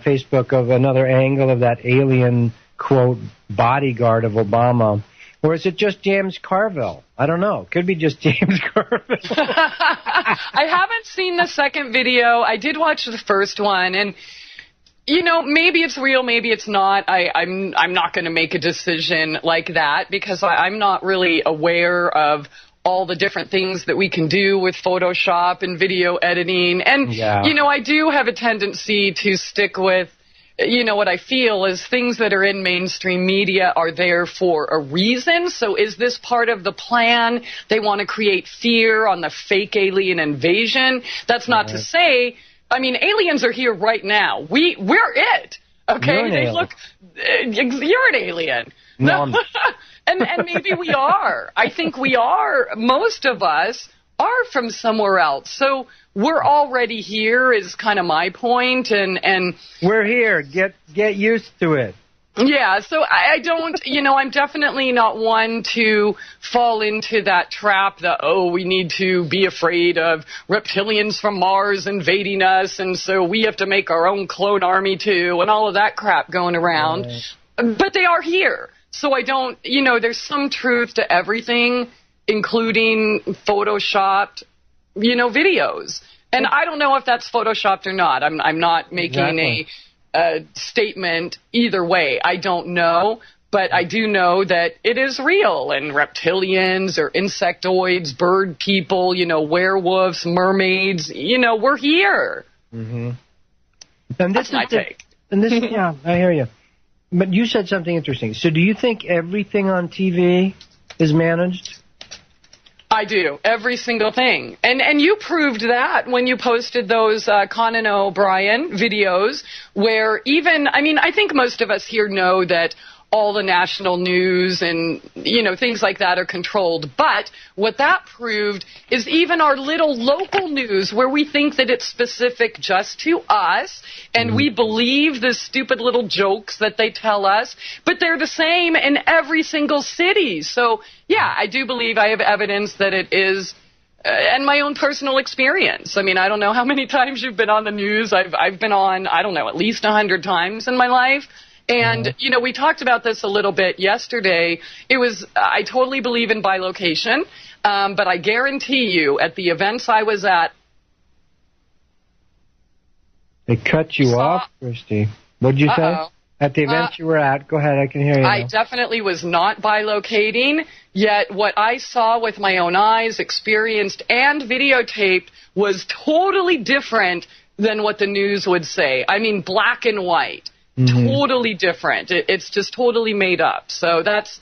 Facebook of another angle of that alien, quote, bodyguard of Obama. Or is it just James Carville? I don't know. Could be just James Carville. I haven't seen the second video. I did watch the first one, and you know, maybe it's real, maybe it's not. I'm not going to make a decision like that because I'm not really aware of all the different things that we can do with Photoshop and video editing. And, you know, I do have a tendency to stick with, you know, what I feel is things that are in mainstream media are there for a reason. So is this part of the plan? They want to create fear on the fake alien invasion. That's not to say, I mean, aliens are here right now. We're it. Okay? They look, you're an alien. No. And maybe we are. I think we are. Most of us are from somewhere else. So we're already here is kind of my point. And we're here. Get used to it. Yeah, so I don't, you know, I'm definitely not one to fall into that trap that, oh, we need to be afraid of reptilians from Mars invading us, and so we have to make our own clone army too, and all of that crap going around. But they are here. So I don't, you know, there's some truth to everything, including Photoshopped, you know, videos. And I don't know if that's Photoshopped or not. I'm not making a statement either way. I don't know, but I do know that it is real. And reptilians or insectoids, bird people, you know, werewolves, mermaids, you know, we're here. Mm-hmm. That's my take. And this, yeah, I hear you. But you said something interesting. So do you think everything on TV is managed? I do. Every single thing. And you proved that when you posted those Conan O'Brien videos where even, I mean, I think most of us here know that all the national news and, you know, things like that are controlled. But what that proved is even our little local news where we think that it's specific just to us and we believe the stupid little jokes that they tell us, but they're the same in every single city. So, yeah, I do believe I have evidence that it is and my own personal experience. I mean, I don't know how many times you've been on the news. I've been on, I don't know, at least 100 times in my life. And, you know, we talked about this a little bit yesterday. I totally believe in bilocation, but I guarantee you at the events I was at. They cut you off, Christie. What did you say? At the events you were at. Go ahead, I can hear you now. I definitely was not bilocating, yet what I saw with my own eyes, experienced, and videotaped was totally different than what the news would say. I mean, black and white. Totally different. It's just totally made up. So that's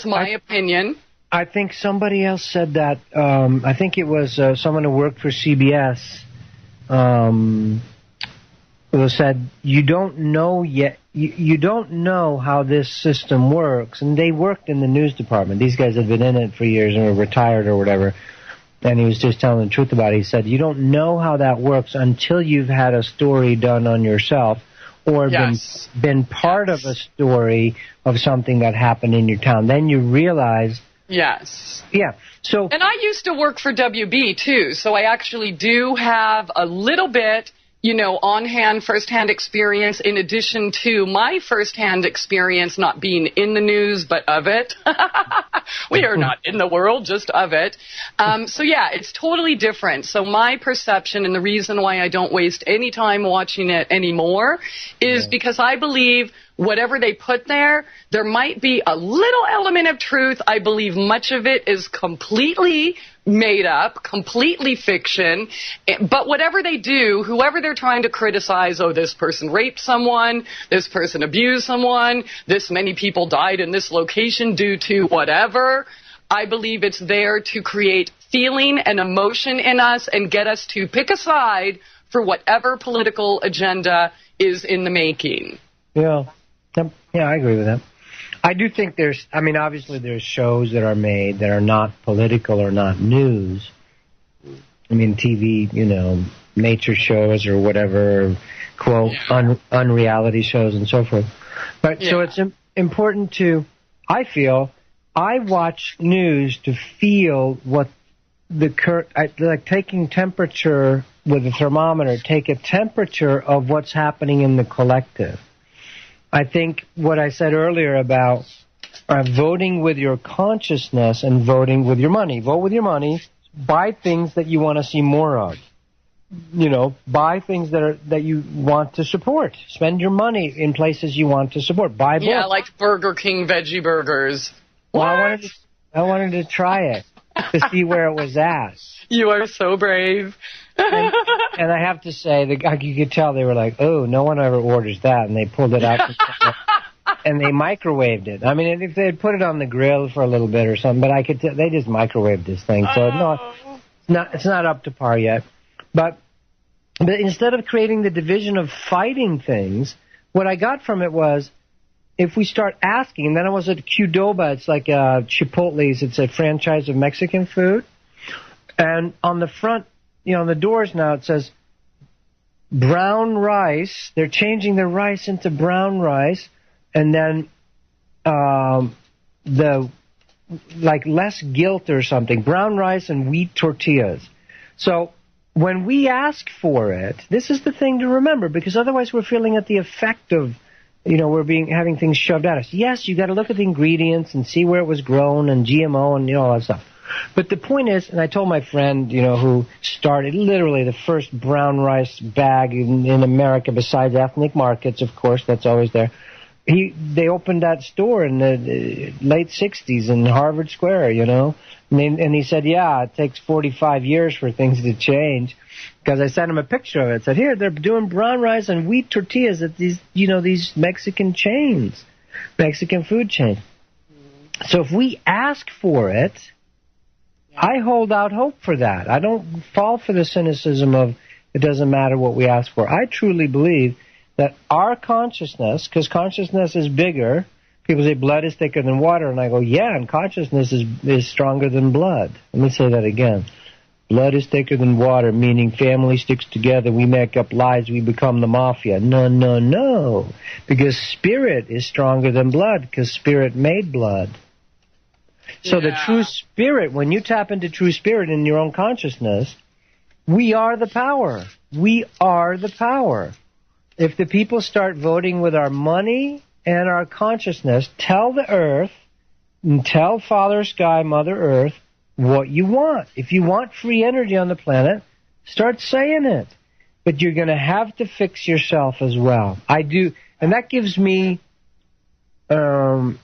my opinion. I think somebody else said that. I think it was someone who worked for CBS who said, you don't know yet. You don't know how this system works. And they worked in the news department. These guys had been in it for years and were retired or whatever. And he was just telling the truth about it. He said, you don't know how that works until you've had a story done on yourself. Or been part of a story of something that happened in your town. Then you realize. Yes. Yeah. So. And I used to work for WB too, so I actually do have a little bit, you know, on-hand, first-hand experience in addition to my first-hand experience not being in the news, but of it. We are not in the world, just of it. So, yeah, it's totally different. So my perception and the reason why I don't waste any time watching it anymore is because I believe whatever they put there, there might be a little element of truth. I believe much of it is completely made up, completely fiction. But whatever they do, whoever they're trying to criticize, oh, this person raped someone, this person abused someone, this many people died in this location due to whatever, I believe it's there to create feeling and emotion in us and get us to pick a side for whatever political agenda is in the making. Yeah. Yeah, I agree with that. I do think obviously there's shows that are made that are not political or not news. I mean, TV, you know, nature shows or whatever, quote, unreality shows and so forth. But so it's important to, I feel, I watch news to feel what the current, like taking temperature with a thermometer, take a temperature of what's happening in the collective. I think what I said earlier about voting with your consciousness and voting with your money. Vote with your money. Buy things that you want to see more of. You know, buy things that you want to support. Spend your money in places you want to support. Buy books. Yeah, like Burger King veggie burgers. Well, I wanted to try it to see where it was at. You are so brave. And I have to say, you could tell they were like, oh, no one ever orders that. And they pulled it out and they microwaved it. I mean, if they had put it on the grill for a little bit or something, but I could tell they just microwaved this thing. So it's not up to par yet. But instead of creating the division of fighting things, what I got from it was, if we start asking, and then I was at Qdoba, it's like Chipotle's, it's a franchise of Mexican food. And on the front, you know, on the doors now, it says brown rice. They're changing the rice into brown rice. And then less guilt or something. Brown rice and wheat tortillas. So when we ask for it, this is the thing to remember, because otherwise we're feeling at the effect of, you know, having things shoved at us. Yes, you got to look at the ingredients and see where it was grown and GMO and, you know, all that stuff. But the point is, and I told my friend, you know, who started literally the first brown rice bag in America besides ethnic markets, of course, that's always there. They opened that store in the late 60s in Harvard Square, you know. And he said, yeah, it takes 45 years for things to change. Because I sent him a picture of it. I said, here, they're doing brown rice and wheat tortillas at these, you know, these Mexican chains. Mexican food chain. So if we ask for it, I hold out hope for that. I don't fall for the cynicism of it doesn't matter what we ask for. I truly believe that our consciousness, because consciousness is bigger, people say blood is thicker than water, and I go, yeah, and consciousness is stronger than blood. Let me say that again. Blood is thicker than water, meaning family sticks together, we make up lies, we become the mafia. No, no, no. Because spirit is stronger than blood, because spirit made blood. So the true spirit, when you tap into true spirit in your own consciousness, we are the power. We are the power. If the people start voting with our money and our consciousness, tell the earth, and tell Father Sky, Mother Earth, what you want. If you want free energy on the planet, start saying it. But you're going to have to fix yourself as well. I do, and that gives me, a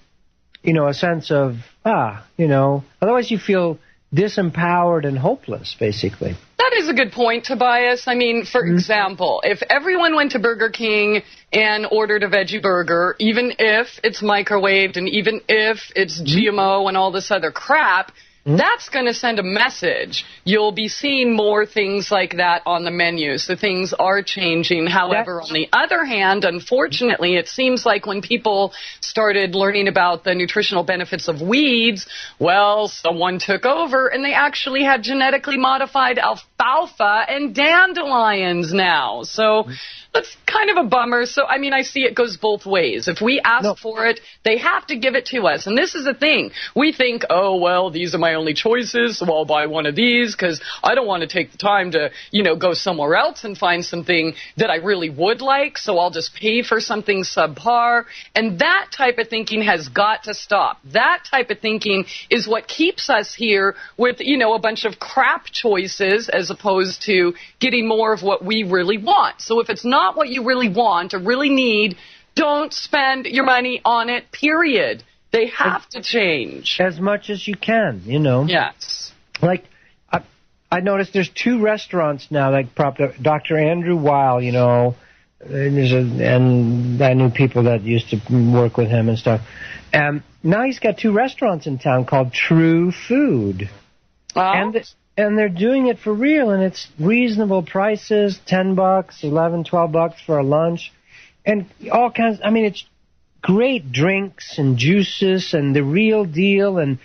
sense of, otherwise you feel disempowered and hopeless, basically. That is a good point, Tobias. I mean, for example, if everyone went to Burger King and ordered a veggie burger, even if it's microwaved and even if it's GMO and all this other crap, that's going to send a message. You'll be seeing more things like that on the menu. So things are changing. However, on the other hand, unfortunately, it seems like when people started learning about the nutritional benefits of weeds, well, someone took over and they actually had genetically modified alfalfa and dandelions now. So that's kind of a bummer. So, I mean, I see it goes both ways. If we ask for it, they have to give it to us. And this is the thing. We think, oh, well, these are my only choices, so I'll buy one of these because I don't want to take the time to, go somewhere else and find something that I really would like, so I'll just pay for something subpar. And that type of thinking has got to stop. That type of thinking is what keeps us here with, a bunch of crap choices as opposed to getting more of what we really want. So if it's not what you really want or really need, don't spend your money on it, period. They have to change. As much as you can, Yes. Like, I noticed there's 2 restaurants now that propped up. Dr. Andrew Weil, and I knew people that used to work with him and stuff. And now he's got 2 restaurants in town called True Food. Oh. And they're doing it for real, and it's reasonable prices, $10, $11, $12 for a lunch. And all kinds, it's great drinks and juices and the real deal and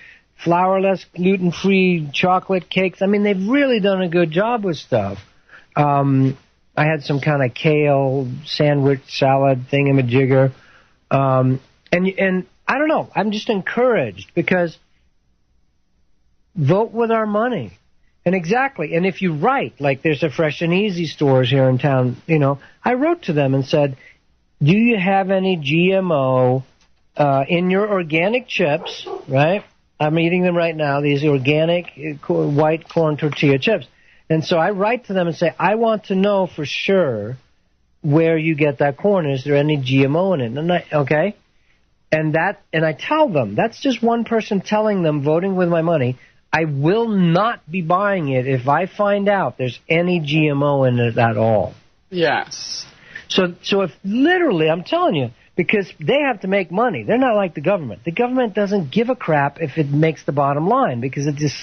flourless, gluten-free chocolate cakes. They've really done a good job with stuff. I had some kind of kale sandwich salad thingamajigger. And I don't know. I'm just encouraged because vote with our money. And exactly. And if you write, like there's a Fresh and Easy stores here in town, I wrote to them and said, do you have any GMO in your organic chips, right? I'm eating them right now, these organic white corn tortilla chips. And so I write to them and say, I want to know for sure where you get that corn. Is there any GMO in it? And I tell them, that's just one person telling them, voting with my money, I will not be buying it if I find out there's any GMO in it at all. Yes. So if literally, I'm telling you, because they have to make money. They're not like the government. The government doesn't give a crap if it makes the bottom line because it just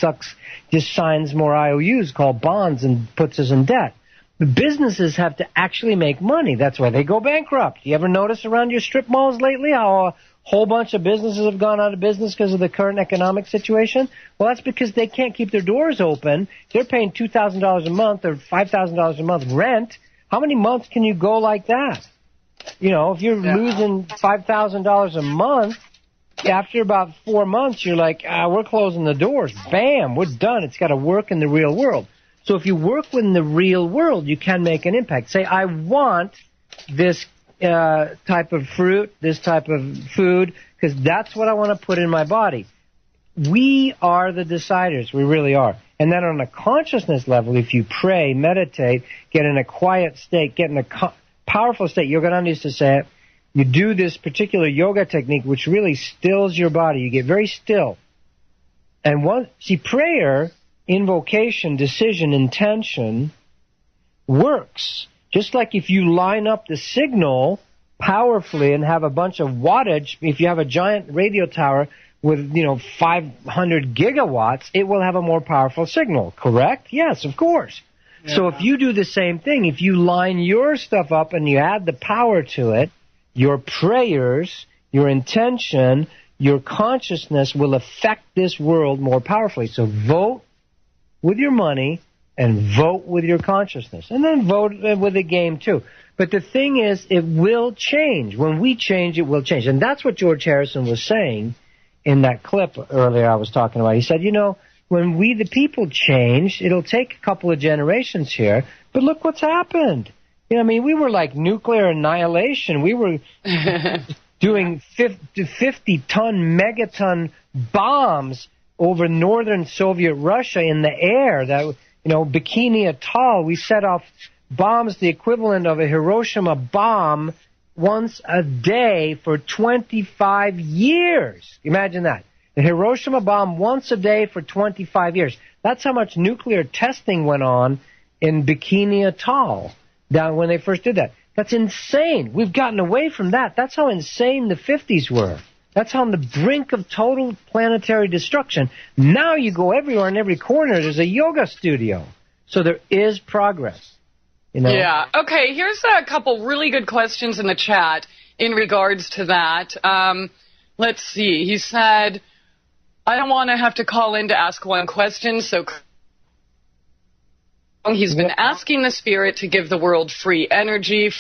signs more IOUs called bonds and puts us in debt. The businesses have to actually make money. That's why they go bankrupt. You ever notice around your strip malls lately how a whole bunch of businesses have gone out of business because of the current economic situation? Well, that's because they can't keep their doors open. They're paying $2,000 a month or $5,000 a month rent. How many months can you go like that? If you're losing $5,000 a month, after about 4 months, you're like, we're closing the doors. Bam, we're done. It's got to work in the real world. So if you work in the real world, you can make an impact. Say, I want this type of fruit, this type of food, because that's what I want to put in my body. We are the deciders. We really are. And then on a consciousness level, if you pray, meditate, get in a quiet state, get in a powerful state, Yogananda used to say it, you do this particular yoga technique which really stills your body. You get very still. And prayer, invocation, decision, intention works. Just like if you line up the signal powerfully and have a bunch of wattage. If you have a giant radio tower with, 500 gigawatts, it will have a more powerful signal, correct? Yes, of course. Yeah. So if you do the same thing, if you line your stuff up and you add the power to it, your prayers, your intention, your consciousness will affect this world more powerfully. So vote with your money and vote with your consciousness. And then vote with the game, too. But the thing is, it will change. When we change, it will change. And that's what George Harrison was saying in that clip earlier I was talking about. He said, when we the people change, it'll take a couple of generations here, but look what's happened. We were like nuclear annihilation. We were doing 50-ton, megaton bombs over northern Soviet Russia in the air. That, Bikini Atoll, we set off bombs the equivalent of a Hiroshima bomb once a day for 25 years. Imagine that. The Hiroshima bomb once a day for 25 years. That's how much nuclear testing went on in Bikini Atoll down when they first did that. That's insane. We've gotten away from that. That's how insane the 50s were. That's on the brink of total planetary destruction. Now you go everywhere, in every corner, there's a yoga studio. So there is progress. Yeah. Okay, here's a couple really good questions in the chat in regards to that. Let's see. He said, I don't want to have to call in to ask one question, so he's been asking the Spirit to give the world free energy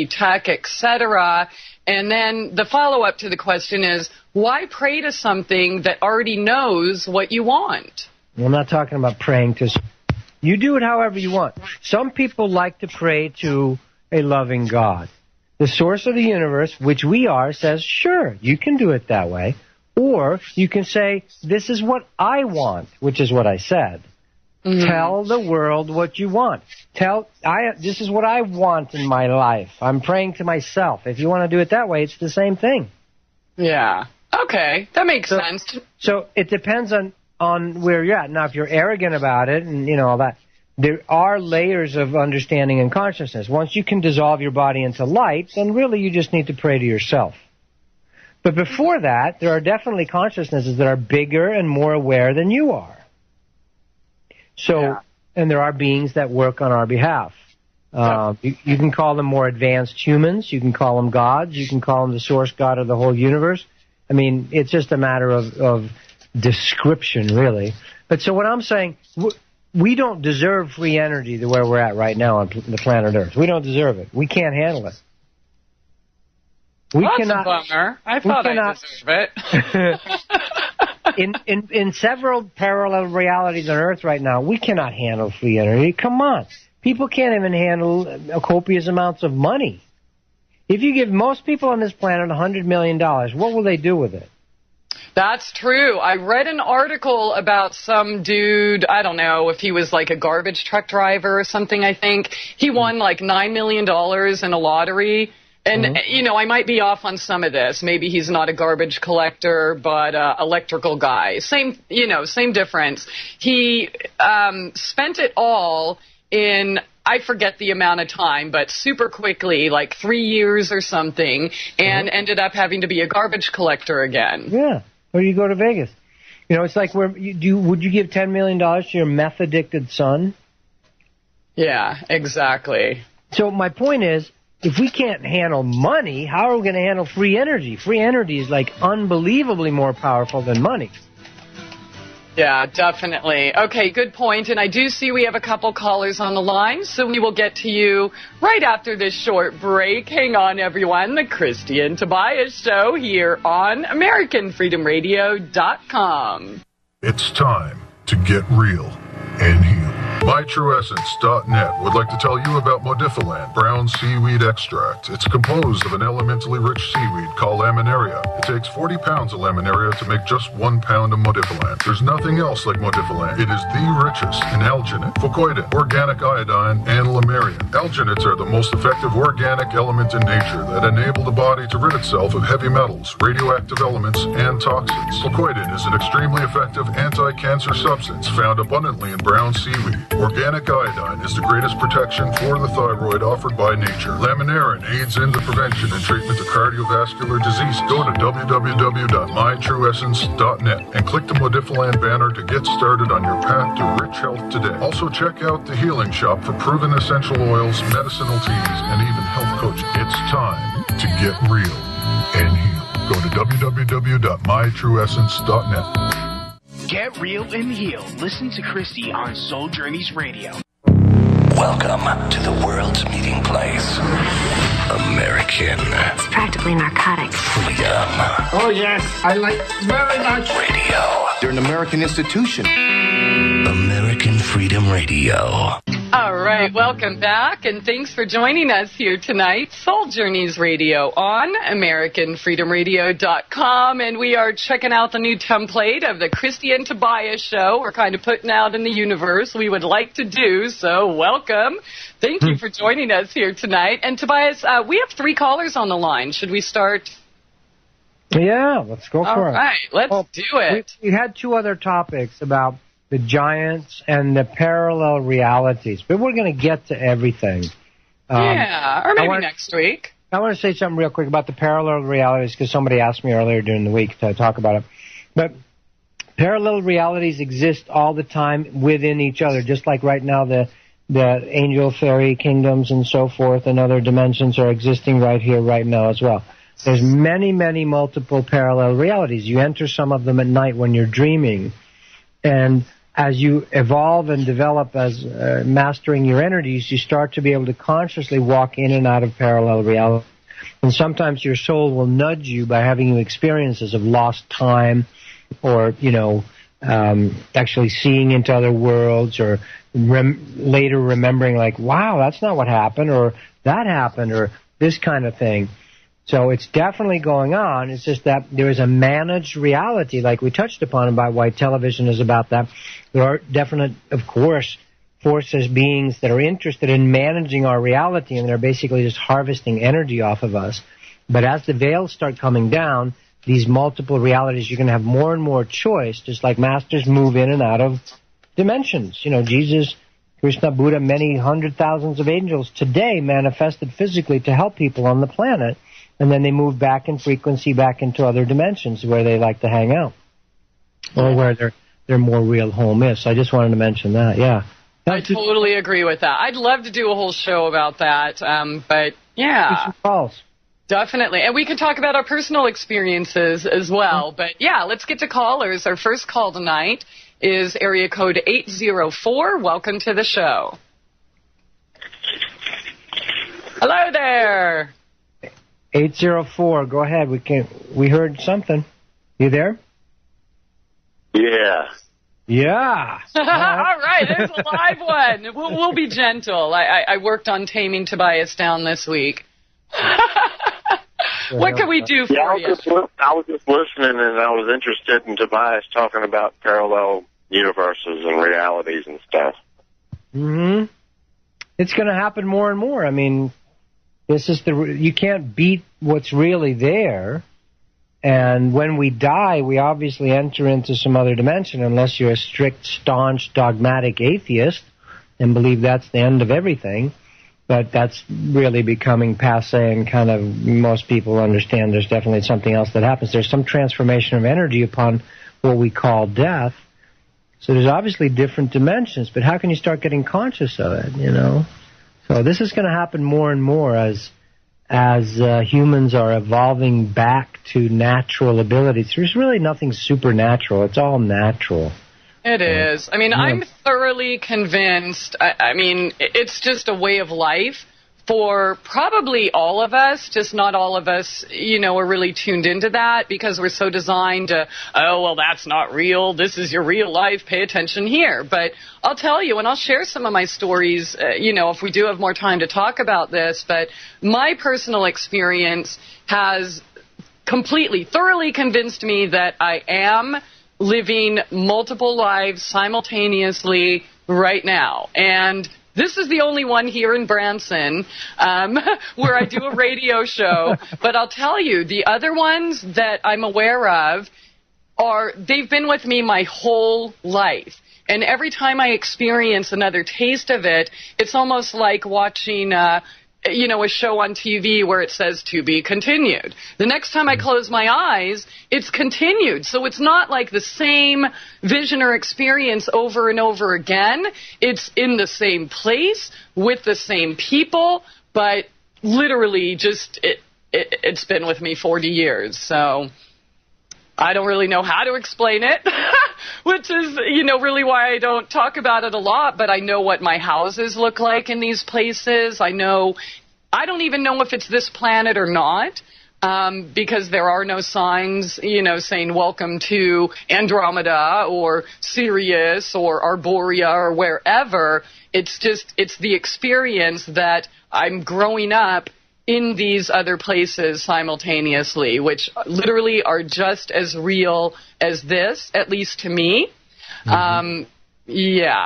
tech, etc. And then the follow-up to the question is, why pray to something that already knows what you want? I'm not talking about praying to... You do it however you want. Some people like to pray to a loving God. The source of the universe, which we are, says, sure, you can do it that way. Or you can say, this is what I want, which is what I said. Mm-hmm. Tell the world what you want. This is what I want in my life. I'm praying to myself. If you want to do it that way, it's the same thing. Yeah. Okay. That makes sense. So it depends on where you're at. Now, if you're arrogant about it and, all that, there are layers of understanding and consciousness. Once you can dissolve your body into light, then really you just need to pray to yourself. But before that, there are definitely consciousnesses that are bigger and more aware than you are. So, and there are beings that work on our behalf. You can call them more advanced humans. You can call them gods. You can call them the source God of the whole universe. It's just a matter of description, really. But so what I'm saying, we don't deserve free energy the way we're at right now on the planet Earth. We don't deserve it. We can't handle it. That's a bummer. I thought I deserved it. In several parallel realities on Earth right now, we cannot handle free energy. Come on. People can't even handle copious amounts of money. If you give most people on this planet $100 million, what will they do with it? That's true. I read an article about some dude, I don't know if he was like a garbage truck driver or something, I think. He won like $9 million in a lottery. And, I might be off on some of this. Maybe he's not a garbage collector, but electrical guy. Same difference. He spent it all in, I forget the amount of time, but super quickly, like 3 years or something, and ended up having to be a garbage collector again. Yeah. Or you go to Vegas. It's like, would you give $10 million to your meth-addicted son? Yeah, exactly. So my point is, if we can't handle money, how are we going to handle free energy? Free energy is like unbelievably more powerful than money. Yeah, definitely. Okay, good point. And I do see we have a couple callers on the line, so we will get to you right after this short break. Hang on, everyone. The Christie and Tobias Show here on AmericanFreedomRadio.com. It's time to get real and heal. MyTrueEssence.net would like to tell you about Modifiland brown seaweed extract. It's composed of an elementally rich seaweed called laminaria. It takes 40 pounds of laminaria to make just 1 pound of Modifiland. There's nothing else like Modifiland. It is the richest in alginate, fucoidin, organic iodine, and lamarian. Alginates are the most effective organic element in nature that enable the body to rid itself of heavy metals, radioactive elements, and toxins. Fucoidin is an extremely effective anti-cancer substance found abundantly in brown seaweed. Organic iodine is the greatest protection for the thyroid offered by nature. Laminarin aids in the prevention and treatment of cardiovascular disease. Go to www.mytrueessence.net and click the Modifiland banner to get started on your path to rich health today. Also check out the Healing Shop for proven essential oils, medicinal teas, and even health coaching. It's time to get real and heal. Go to www.mytrueessence.net. Get real and heal. Listen to Christie on Soul Journeys Radio. Welcome to the world's meeting place. American. It's practically narcotics. Freedom. Oh, yes. I like very much. Radio. They're an American institution. American Freedom Radio. All right, welcome back, and thanks for joining us here tonight. Soul Journeys Radio on AmericanFreedomRadio.com, and we are checking out the new template of the Christie and Tobias Show. We're kind of putting out in the universe we would like to do, so welcome. Thank you for joining us here tonight. And Tobias, we have 3 callers on the line. Should we start? Yeah, let's go for it. All right, let's do it. We had 2 other topics about the giants and the parallel realities, but we're going to get to everything. Yeah, or maybe next week. I want to say something real quick about the parallel realities because somebody asked me earlier during the week to talk about it. But parallel realities exist all the time within each other, just like right now the angel, fairy kingdoms and so forth and other dimensions are existing right here, right now as well. There's many, many multiple parallel realities. You enter some of them at night when you're dreaming, and as you evolve and develop as mastering your energies, you start to be able to consciously walk in and out of parallel reality. And sometimes your soul will nudge you by having you experiences of lost time or, actually seeing into other worlds or later remembering like, wow, that's not what happened or that happened or this kind of thing. So it's definitely going on. It's just that there is a managed reality, like we touched upon about why television is about that. There are definite, of course, forces, beings that are interested in managing our reality, and they're basically just harvesting energy off of us. But as the veils start coming down, these multiple realities, you're going to have more and more choice, just like masters move in and out of dimensions. Jesus, Krishna, Buddha, many hundred thousands of angels today manifested physically to help people on the planet. And then they move back in frequency, back into other dimensions where they like to hang out, or where their more real home is. So I just wanted to mention that. Yeah, I totally agree with that. I'd love to do a whole show about that. But yeah, definitely, and we can talk about our personal experiences as well. But yeah, let's get to callers. Our first call tonight is area code 804. Welcome to the show. Hello there. 804, go ahead. We heard something. You there? Yeah. Yeah. All right, there's a live one. We'll be gentle. I worked on taming Tobias down this week. What can we do for you? I was just listening, and I was interested in Tobias talking about parallel universes and realities and stuff. Mm-hmm. It's going to happen more and more. I mean, you can't beat what's really there. And when we die, we obviously enter into some other dimension, unless you're a strict, staunch, dogmatic atheist and believe that's the end of everything. But that's really becoming passé, and kind of most people understand there's definitely something else that happens. There's some transformation of energy upon what we call death. So there's obviously different dimensions, but how can you start getting conscious of it, So this is going to happen more and more as humans are evolving back to natural abilities. There's really nothing supernatural. It's all natural. It is. I mean, yeah. I'm thoroughly convinced. I mean, it's just a way of life for probably all of us, just not all of us, are really tuned into that because we're so designed to, that's not real. This is your real life. Pay attention here. But I'll tell you, and I'll share some of my stories, if we do have more time to talk about this. But my personal experience has thoroughly convinced me that I am living multiple lives simultaneously right now. And this is the only one here in Branson where I do a radio show. But I'll tell you, the other ones that I'm aware of they've been with me my whole life. And every time I experience another taste of it, it's almost like watching a show on TV where it says to be continued. The next time I close my eyes, it's continued. So it's not like the same vision or experience over and over again. It's in the same place with the same people, but literally just it's been with me 40 years. So I don't really know how to explain it, which is, really why I don't talk about it a lot, but I know what my houses look like in these places. I don't even know if it's this planet or not, because there are no signs, saying welcome to Andromeda or Sirius or Arborea or wherever. It's the experience that I'm growing up in these other places simultaneously, which literally are just as real as this, at least to me. Mm-hmm.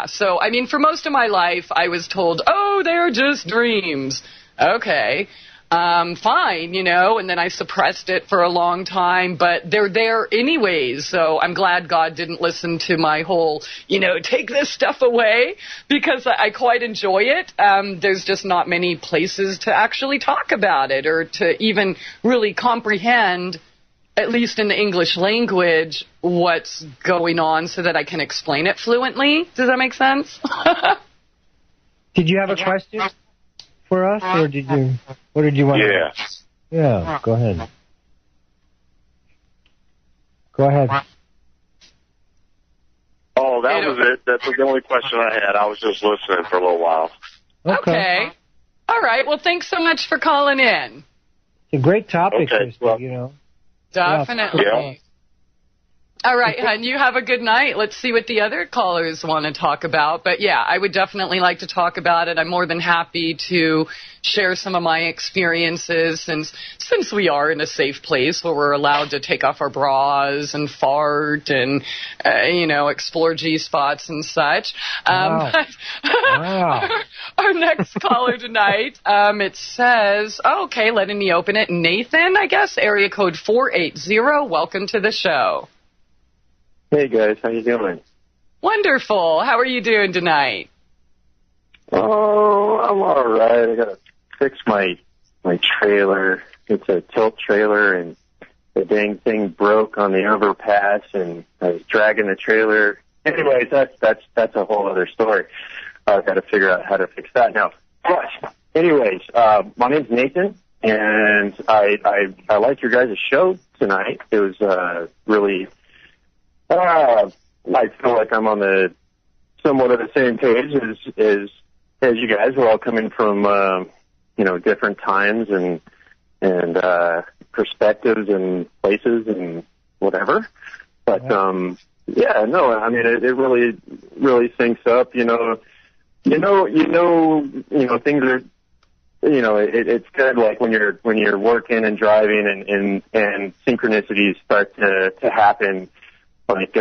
So, for most of my life, I was told, oh, they're just dreams. Okay, fine, and then I suppressed it for a long time, but they're there anyways, so I'm glad God didn't listen to my whole, take this stuff away, because I quite enjoy it. There's just not many places to actually talk about it, or to even really comprehend, at least in the English language, what's going on so that I can explain it fluently. Does that make sense? Did you have a question for us, or what did you want? Yeah, go ahead. Oh, that was it. That's the only question I had. I was just listening for a little while. Okay. All right. Well, thanks so much for calling in. It's a great topic, Christie, Definitely. Yeah. All right, hon, you have a good night. Let's see what the other callers want to talk about. But, yeah, I would definitely like to talk about it. I'm more than happy to share some of my experiences since we are in a safe place where we're allowed to take off our bras and fart and, explore G-spots and such. Wow. Our next caller tonight, it says, okay, letting me open it. Nathan, I guess, area code 480. Welcome to the show. Hey guys, how you doing? Wonderful. How are you doing tonight? Oh, I'm all right. I gotta fix my trailer. It's a tilt trailer, and the dang thing broke on the overpass, and I was dragging the trailer. Anyways, that's a whole other story. I've got to figure out how to fix that now. But anyways, my name's Nathan, and I like your guys' show tonight. It was really. I feel like I'm on somewhat of the same page as you guys. We're all coming from different times and perspectives and plations and whatever. But it really syncs up. Things are. It's good, like when you're working and driving and synchronicities start to happen. Like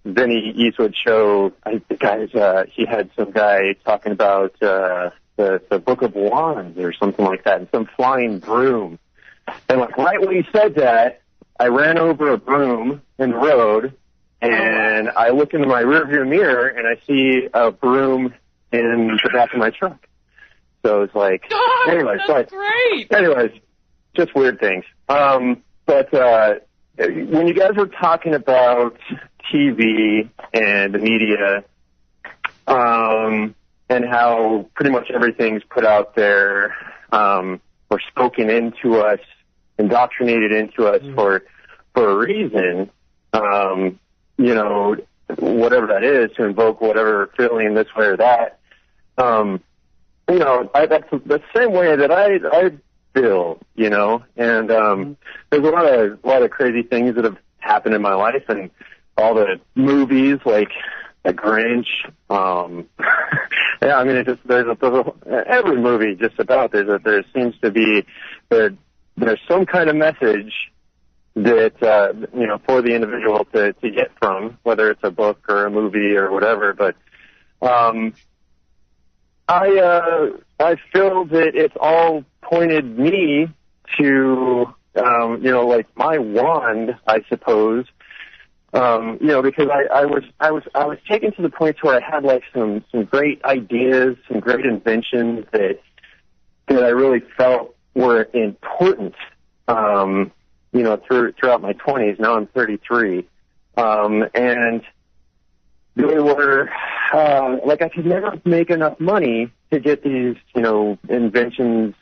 Vinny Eastwood show, he had some guy talking about the Book of Wands or something like that, and some flying broom. And right when he said that, I ran over a broom in the road, and I look into my rearview mirror, and I see a broom in the back of my truck. So it's like, that's great. Anyways, just weird things. When you guys were talking about TV and the media, and how pretty much everything's put out there, or spoken into us, indoctrinated into us for a reason, whatever that is, to invoke whatever feeling this way or that, that's the same way that I feel, and there's a lot of crazy things that have happened in my life, and all the movies like The Grinch. It's just there's every movie just about there seems to be there's some kind of message that for the individual to get from, whether it's a book or a movie or whatever. But I feel that it's all pointed me to, like my wand, I suppose, Because I was taken to the point where I had like some great ideas, some great inventions that I really felt were important. Throughout my 20s. Now I'm 33, and they were I could never make enough money to get these inventions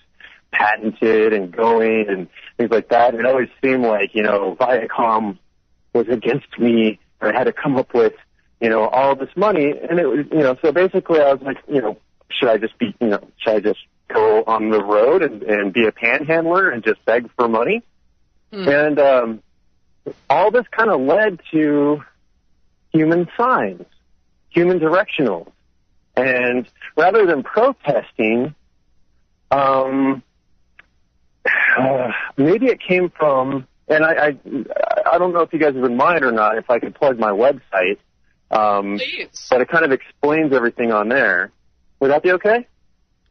patented and going and things like that. It always seemed like Viacom was against me, or I had to come up with all this money, and it was so basically I was like should I just go on the road and be a panhandler and just beg for money? And all this kind of led to human signs, human directionals. And rather than protesting, maybe it came from, and I don't know if you guys would mind or not, if I could plug my website. Please. But it kind of explains everything on there. Would that be okay?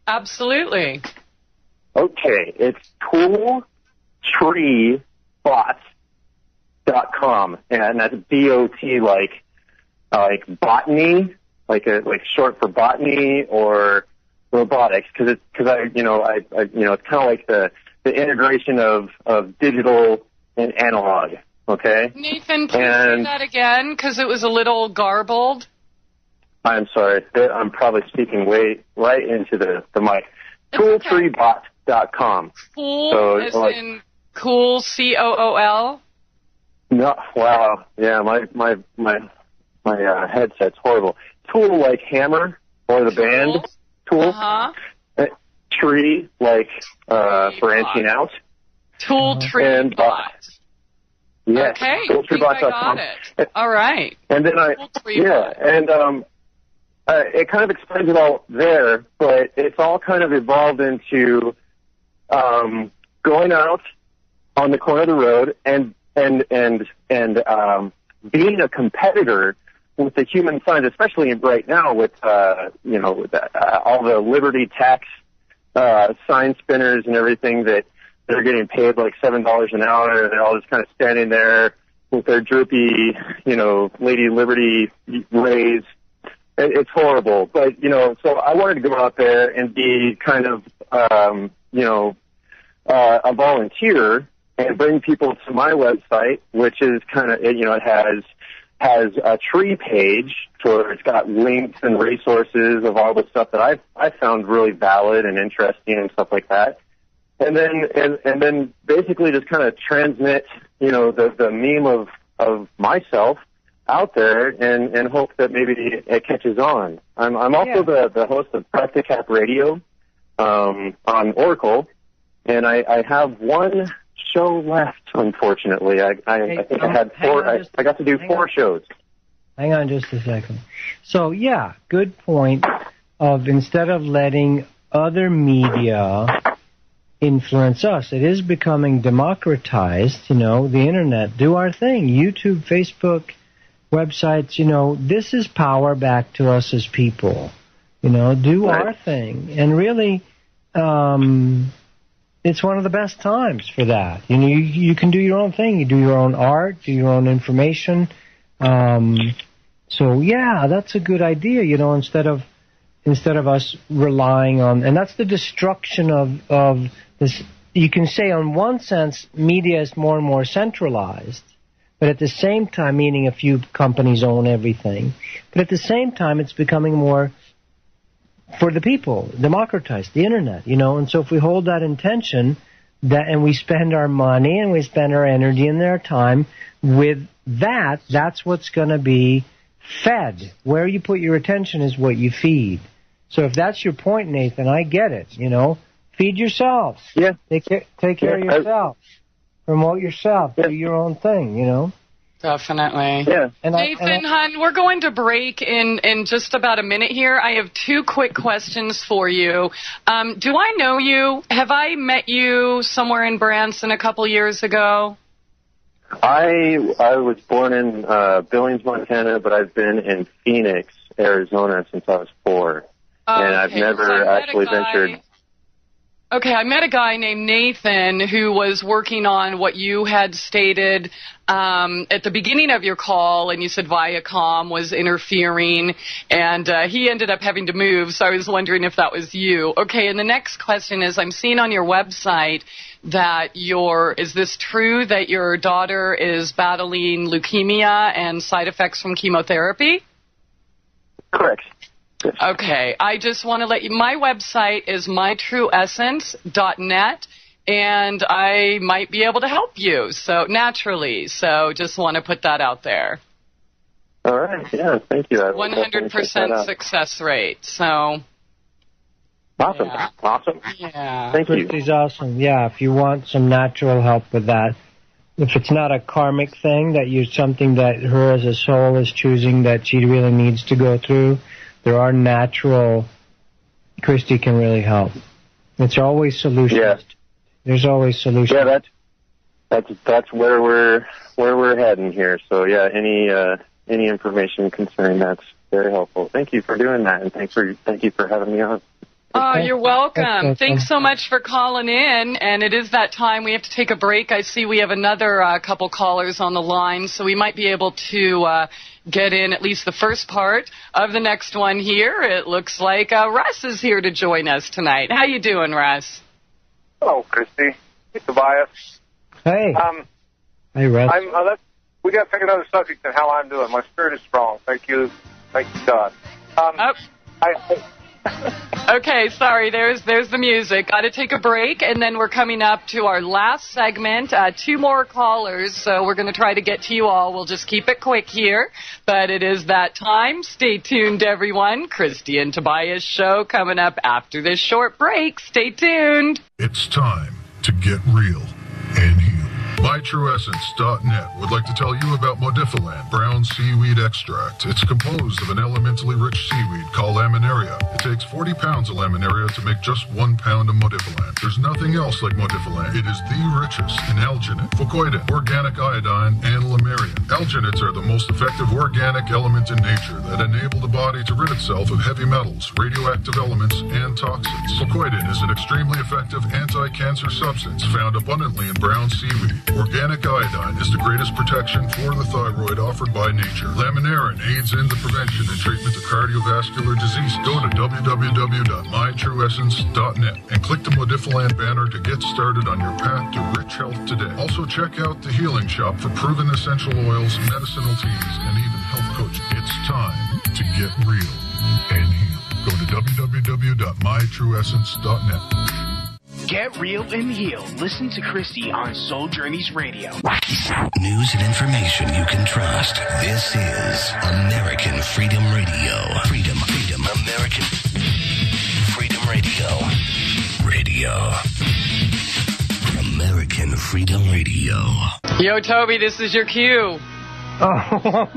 Absolutely. Okay, it's tooltreebots.com, and that's B-O-T, like botany, like short for botany or robotics, because it's kind of like the integration of digital and analog. Okay. Nathan, please say that again, because it was a little garbled. I'm sorry, I'm probably speaking right into the mic. Tooltreebots.com. Cool, so, as in cool, C-O-O-L? No, wow, yeah, my headset's horrible. Tool like hammer or the band tool. Tree like branching out. Tooltreebot. Yes. Okay, Tooltreebot.com. I got it. All right. And then it kind of explains it all there, but it's all kind of evolved into going out on the corner of the road and being a competitor with the human signs, especially right now with all the Liberty Tax sign spinners and everything that they're getting paid like $7 an hour, and they're all just kind of standing there with their droopy, Lady Liberty rays. It's horrible, but so I wanted to go out there and be kind of a volunteer and bring people to my website, which is kind of it has a tree page where it's got links and resources of all the stuff that I found really valid and interesting and stuff like that, and then basically just kind of transmit the meme of myself out there and hope that maybe it catches on. I'm also the host of Practicap Radio on Oracle, and I have one show left, unfortunately. I think I had four. I got to do 4 shows. Hang on just a second. So, yeah, good point of instead of letting other media influence us, it is becoming democratized, the Internet. Do our thing. YouTube, Facebook, websites, this is power back to us as people. Do our thing. And really, it's one of the best times for that. You can do your own thing. You do your own art, do your own information. So yeah, that's a good idea. Instead of us relying on, and that's the destruction of this. You can say, on one sense, media is more and more centralized, but at the same time, meaning a few companies own everything. But at the same time, it's becoming more for the people, democratized, the Internet, And so if we hold that intention, and we spend our money and we spend our energy and our time with that, that's what's going to be fed. Where you put your attention is what you feed. So if that's your point, Nathan, I get it. Feed yourself. Yeah. Take care of yourself. Promote yourself. Yeah. Do your own thing. Definitely. Yeah. Nathan, hon, we're going to break in just about a minute here. I have 2 quick questions for you. Do I know you? Have I met you somewhere in Branson a couple years ago? I was born in Billings, Montana, but I've been in Phoenix, Arizona since I was 4. And I've never actually ventured. Okay, I met a guy named Nathan who was working on what you had stated at the beginning of your call, and you said Viacom was interfering, and he ended up having to move, so I was wondering if that was you. Okay, and the next question is, I'm seeing on your website that is this true that your daughter is battling leukemia and side effects from chemotherapy? Correct. Okay, I just want to let you, my website is mytrueessence.net, and I might be able to help you, so naturally, so just want to put that out there. All right, yeah, thank you. 100% success rate, so. Awesome, yeah. Awesome. Yeah. Thank you. Christie's awesome. Yeah, if you want some natural help with that, if it's not a karmic thing, something that her as a soul is choosing that she really needs to go through, there are natural, Christie can really help. It's always solutions. Yeah. There's always solutions. Yeah, that's where we're heading here. So yeah, any information concerning that's very helpful. Thank you for doing that, and thank you for having me on. Oh, you're welcome. Thanks so much for calling in, and it is that time. We have to take a break. I see we have another couple callers on the line, so we might be able to get in at least the first part of the next one here. It looks like Russ is here to join us tonight. How you doing, Russ? Hello, Christie. Hey, Tobias. Hey. Hey, Russ. We got to pick another subject on how I'm doing. My spirit is strong. Thank you, God. Okay, sorry, there's the music. Got to take a break, and then we're coming up to our last segment. 2 more callers, so we're going to try to get to you all. We'll just keep it quick here, but it is that time. Stay tuned, everyone. Christie and Tobias Show coming up after this short break. Stay tuned. It's time to get real and heal. MyTrueEssence.net would like to tell you about Modifiland brown seaweed extract. It's composed of an elementally rich seaweed called laminaria. It takes 40 pounds of laminaria to make just 1 pound of Modifiland. There's nothing else like Modifiland. It is the richest in alginate, fucoidin, organic iodine, and lamarian. Alginates are the most effective organic element in nature that enable the body to rid itself of heavy metals, radioactive elements, and toxins. Fucoidin is an extremely effective anti-cancer substance found abundantly in brown seaweed. Organic iodine is the greatest protection for the thyroid offered by nature. Laminarin aids in the prevention and treatment of cardiovascular disease. Go to www.mytrueessence.net and click the Modifiland banner to get started on your path to rich health today. Also check out the Healing Shop for proven essential oils, medicinal teas, and even health coaching. It's time to get real and heal. Go to www.mytrueessence.net. Get real and heal. Listen to Christie on Soul Journeys Radio. News and information you can trust. This is American Freedom Radio. Freedom, American Freedom Radio. American Freedom Radio. Yo, Toby, this is your cue. Oh,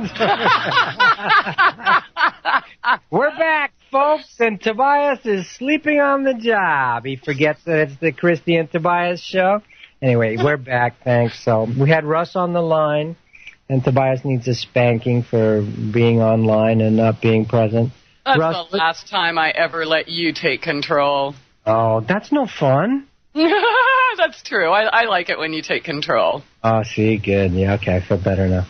we're back, folks, and Tobias is sleeping on the job. He forgets that it's the Christie and Tobias Show. Anyway, we're back, thanks. So we had Russ on the line, and Tobias needs a spanking for being online and not being present. That's Russ, the last time I ever let you take control. Oh, that's no fun. That's true. I like it when you take control. Oh, see, good. Yeah, okay, I feel better now.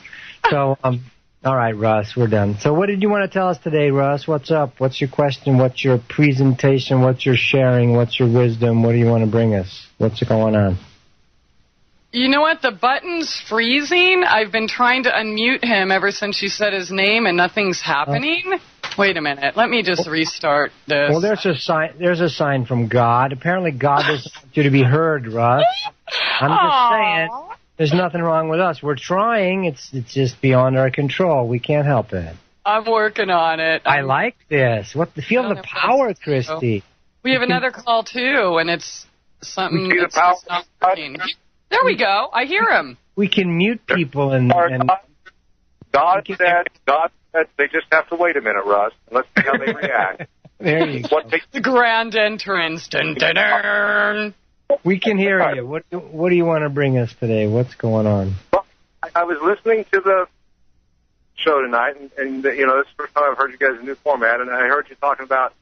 So, all right, Russ, we're done. So what did you want to tell us today, Russ? What's up? What's your question? What's your presentation? What's your sharing? What's your wisdom? What do you want to bring us? What's going on? You know what? The button's freezing. I've been trying to unmute him ever since you said his name, and nothing's happening. Wait a minute. Let me just restart this. Well, there's a sign from God. Apparently God doesn't want you to be heard, Russ. I'm just saying. There's nothing wrong with us. We're trying. It's just beyond our control. We can't help it. I'm working on it. I like this. Feel the power, Christie. We have another call, too, and it's something that's not working. There we go. I hear him. We can mute people and God said they just have to wait a minute, Russ, and let's see how they react. There you go. The grand entrance. Dun, dun, dun. We can hear you. What do you want to bring us today? What's going on? Well, I was listening to the show tonight, and this is the first time I've heard you guys in a new format, and I heard you talking about,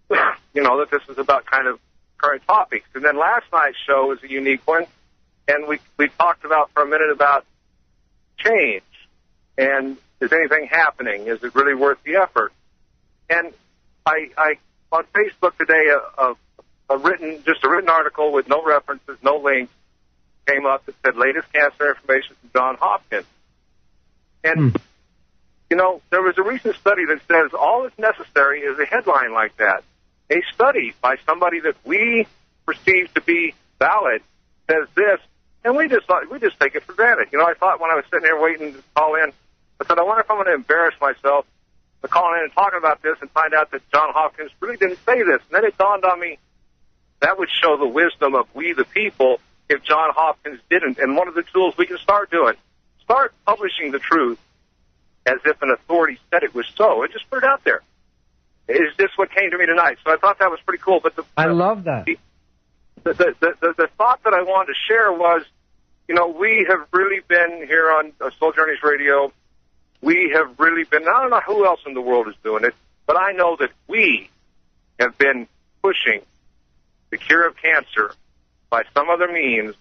that this is about kind of current topics. And then last night's show was a unique one, and we talked about for a minute about change. And is anything happening? Is it really worth the effort? And I on Facebook today, a written article with no references, no links, came up that said latest cancer information from Johns Hopkins. And, you know, there was a recent study that says all that's necessary is a headline like that. A study by somebody that we perceive to be valid says this, and we just take it for granted. You know, I thought when I was sitting here waiting to call in, I said, I wonder if I'm going to embarrass myself by calling in and talking about this and find out that Johns Hopkins really didn't say this. And then it dawned on me, that would show the wisdom of we the people if Johns Hopkins didn't. And one of the tools we can start doing, start publishing the truth as if an authority said it was so, and just put it out there. Is this what came to me tonight? So I thought that was pretty cool. But I love that. The thought that I wanted to share was, you know, we have really been here on Soul Journeys Radio. We have really been, I don't know who else in the world is doing it, but I know that we have been pushing the cure of cancer by some other means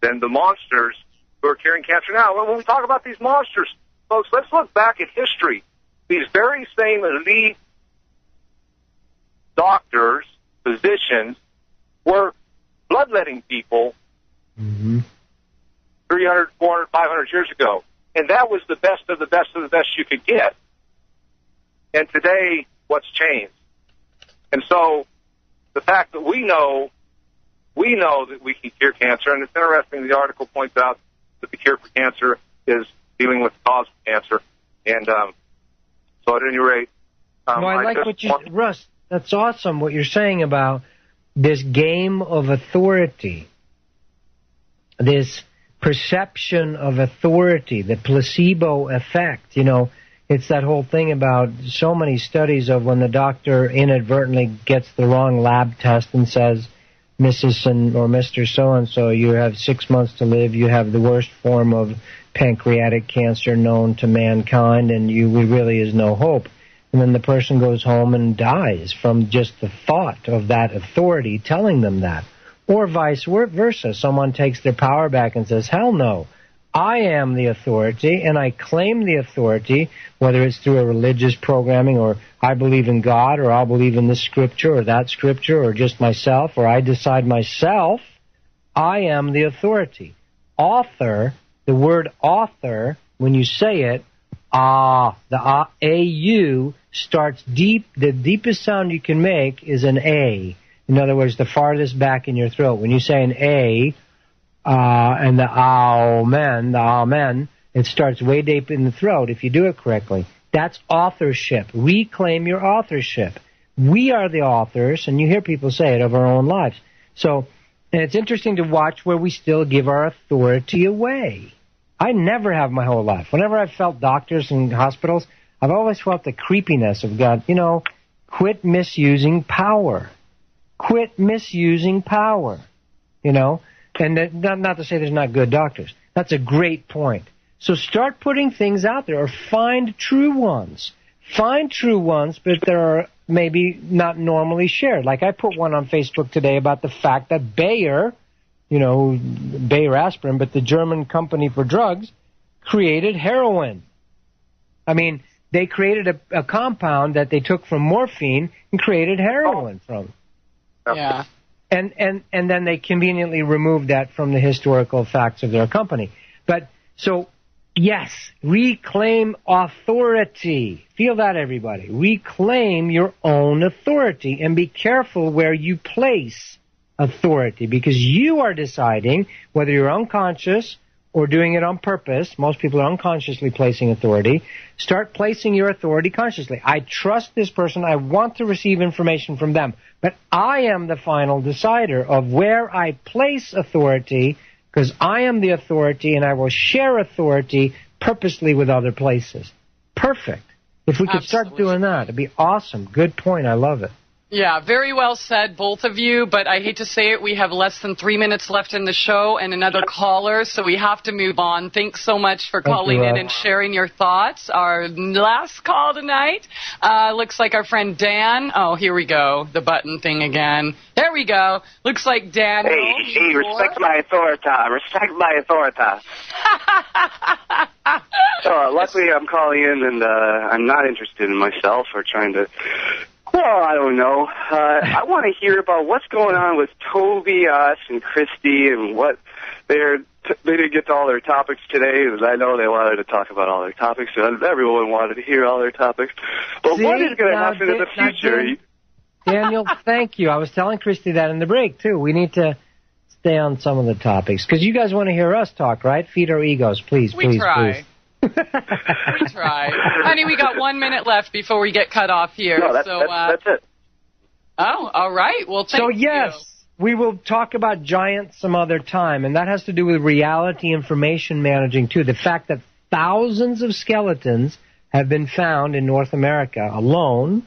than the monsters who are curing cancer now. When we talk about these monsters, folks, let's look back at history. These very same elite doctors, physicians, were bloodletting people 300, 400, 500 years ago. And that was the best of the best of the best you could get. And today, what's changed? And so the fact that we know that we can cure cancer, and it's interesting, the article points out that the cure for cancer is dealing with the cause of cancer. And so at any rate... I like what you... Russ, that's awesome what you're saying about this game of authority, this perception of authority, the placebo effect. You know, it's that whole thing about so many studies of when the doctor inadvertently gets the wrong lab test and says, Mrs. or Mr. So-and-so, you have 6 months to live, you have the worst form of pancreatic cancer known to mankind, and really is no hope. And then the person goes home and dies from just the thought of that authority telling them that. Or vice versa. Someone takes their power back and says, hell no, I am the authority, and I claim the authority, whether it's through a religious programming, or I believe in God, or I'll believe in this scripture, or that scripture, or just myself, or I decide myself, I am the authority. Author, the word author, when you say it, the A-U starts deep. The deepest sound you can make is an A. In other words, the farthest back in your throat. When you say an A, and the amen, it starts way deep in the throat if you do it correctly. That's authorship. Reclaim your authorship. We are the authors, and you hear people say it, of our own lives. So, and it's interesting to watch where we still give our authority away. I never have my whole life. Whenever I've felt doctors and hospitals, I've always felt the creepiness of God. You know, quit misusing power. Quit misusing power, you know. And not to say there's not good doctors. That's a great point. So start putting things out there, or find true ones. Find true ones, but there are maybe not normally shared. Like I put one on Facebook today about the fact that Bayer, you know, Bayer aspirin, but the German company for drugs, created heroin. I mean, they created a compound that they took from morphine and created heroin from. Yeah. And then they conveniently removed that from the historical facts of their company. But so, yes, reclaim authority. Feel that, everybody. Reclaim your own authority, and be careful where you place authority, because you are deciding whether you're unconscious or doing it on purpose. Most people are unconsciously placing authority. Start placing your authority consciously. I trust this person. I want to receive information from them. But I am the final decider of where I place authority, because I am the authority, and I will share authority purposely with other places. Perfect. If we could start doing that, it'd be awesome. Good point. I love it. Yeah, very well said, both of you, but I hate to say it, we have less than 3 minutes left in the show and another caller, so we have to move on. Thanks so much for calling in and sharing your thoughts. Our last call tonight looks like our friend Dan. Oh, here we go, the button thing again. There we go. Looks like Dan. Hey, respect my authority. Respect my authority. Luckily, I'm calling in, and I'm not interested in myself or trying to... Well, I don't know. I want to hear about what's going on with Tobias and Christie and what they didn't get to all their topics today. And I know they wanted to talk about all their topics, and everyone wanted to hear all their topics. But what is going to happen in the future? Daniel, thank you. I was telling Christie that in the break, too. We need to stay on some of the topics. Because you guys want to hear us talk, right? Feed our egos, please, please. We try. We try. Honey, we got 1 minute left before we get cut off here. No, that's it. Oh, all right. Well, thank you. So, yes, we will talk about giants some other time, and that has to do with reality information managing, too. The fact that thousands of skeletons have been found in North America alone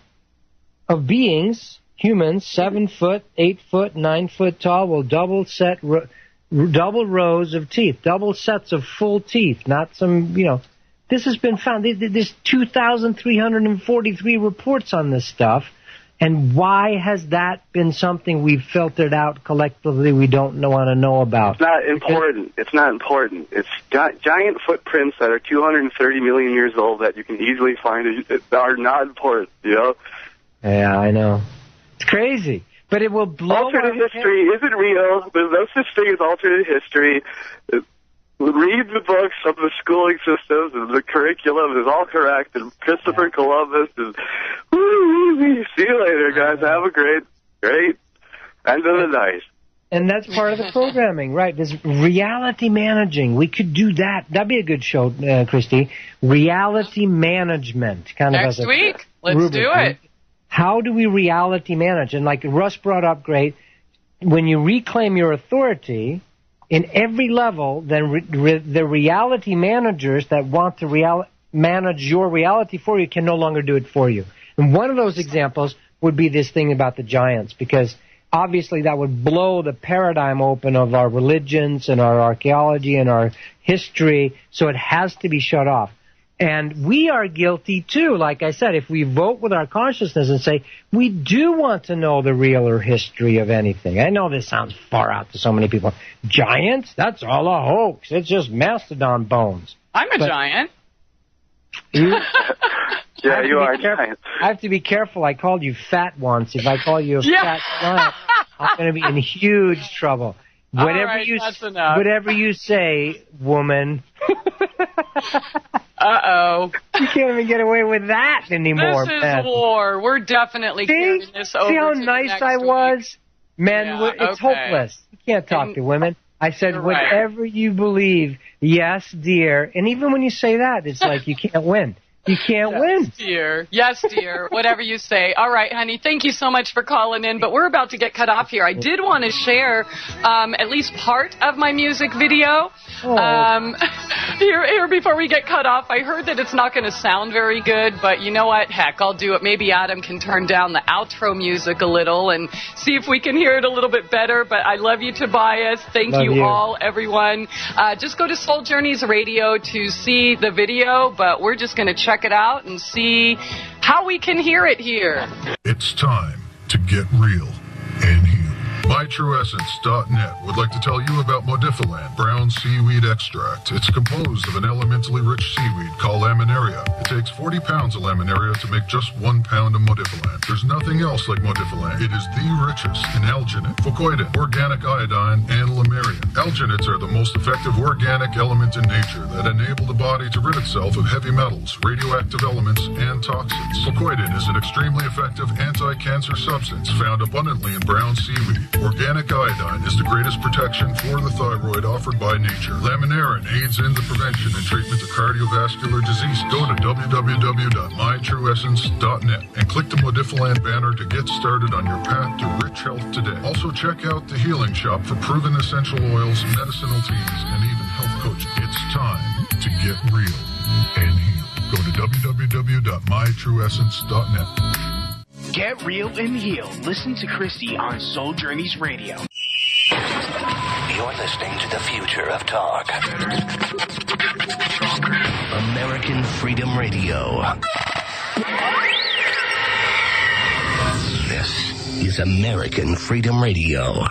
of beings, humans, 7 foot, 8 foot, 9 foot tall, will double rows of teeth, double sets of full teeth, not some, this has been found. There's 2,343 reports on this stuff. And why has that been something we've filtered out collectively we don't want to know about? It's not important. It's not important. It's giant footprints that are 230 million years old that you can easily find are not important, Yeah, I know. It's crazy. But it will blow alternate history isn't real. There's no such thing as alternate history. Read the books of the schooling systems and the curriculum is all correct. And Christopher Columbus and see you later, guys. Have a great end of the night. And that's part of the programming, right? There's reality managing. We could do that. That'd be a good show, Christie. Reality management, kind of next as a week. Let's rubric. Do it. How do we reality manage? And like Russ brought up, great, when you reclaim your authority in every level, then the reality managers that want to manage your reality for you can no longer do it for you. And one of those examples would be this thing about the giants, because obviously that would blow the paradigm open of our religions and our archaeology and our history, so it has to be shut off. And we are guilty, too. Like I said, if we vote with our consciousness and say, we do want to know the realer history of anything. I know this sounds far out to so many people. Giants? That's all a hoax. It's just mastodon bones. I'm a giant. Yeah, you are a giant. I have to be careful. I called you fat once. If I call you a fat giant, I'm going to be in huge trouble. Whatever you say, woman. Uh-oh. You can't even get away with that anymore, This is man. war. We're definitely carrying this over. See how to nice the I next was? week. Men, Yeah, it's hopeless. You can't talk to women. I said, whatever you believe, yes, dear. And even when you say that, it's like you can't win. You can't win. Dear. Yes, dear. Whatever you say. All right, honey. Thank you so much for calling in. But we're about to get cut off here. I did want to share at least part of my music video. Here before we get cut off. I heard that it's not going to sound very good, but you know what? Heck, I'll do it. Maybe Adam can turn down the outro music a little and see if we can hear it a little bit better. But I love you, Tobias. Thank you all, everyone. Just go to Soul Journeys Radio to see the video, but we're just going to check it out and see how we can hear it here. It's time to get real and heal. MyTrueEssence.net would like to tell you about Modifiland brown seaweed extract. It's composed of an elementally rich seaweed called laminaria. It takes 40 pounds of laminaria to make just 1 pound of Modifiland. There's nothing else like Modifiland. It is the richest in alginate, fucoidin, organic iodine, and lamarian. Alginates are the most effective organic element in nature that enable the body to rid itself of heavy metals, radioactive elements, and toxins. Fucoidin is an extremely effective anti-cancer substance found abundantly in brown seaweed. Organic iodine is the greatest protection for the thyroid offered by nature. Laminarin aids in the prevention and treatment of cardiovascular disease. Go to www.mytrueessence.net and click the Modifiland banner to get started on your path to rich health today. Also check out the Healing Shop for proven essential oils, medicinal teas, and even health coaching. It's time to get real and heal. Go to www.mytrueessence.net. Get real and heal. Listen to Christie on Soul Journeys Radio. You're listening to the future of talk. American Freedom Radio. This is American Freedom Radio.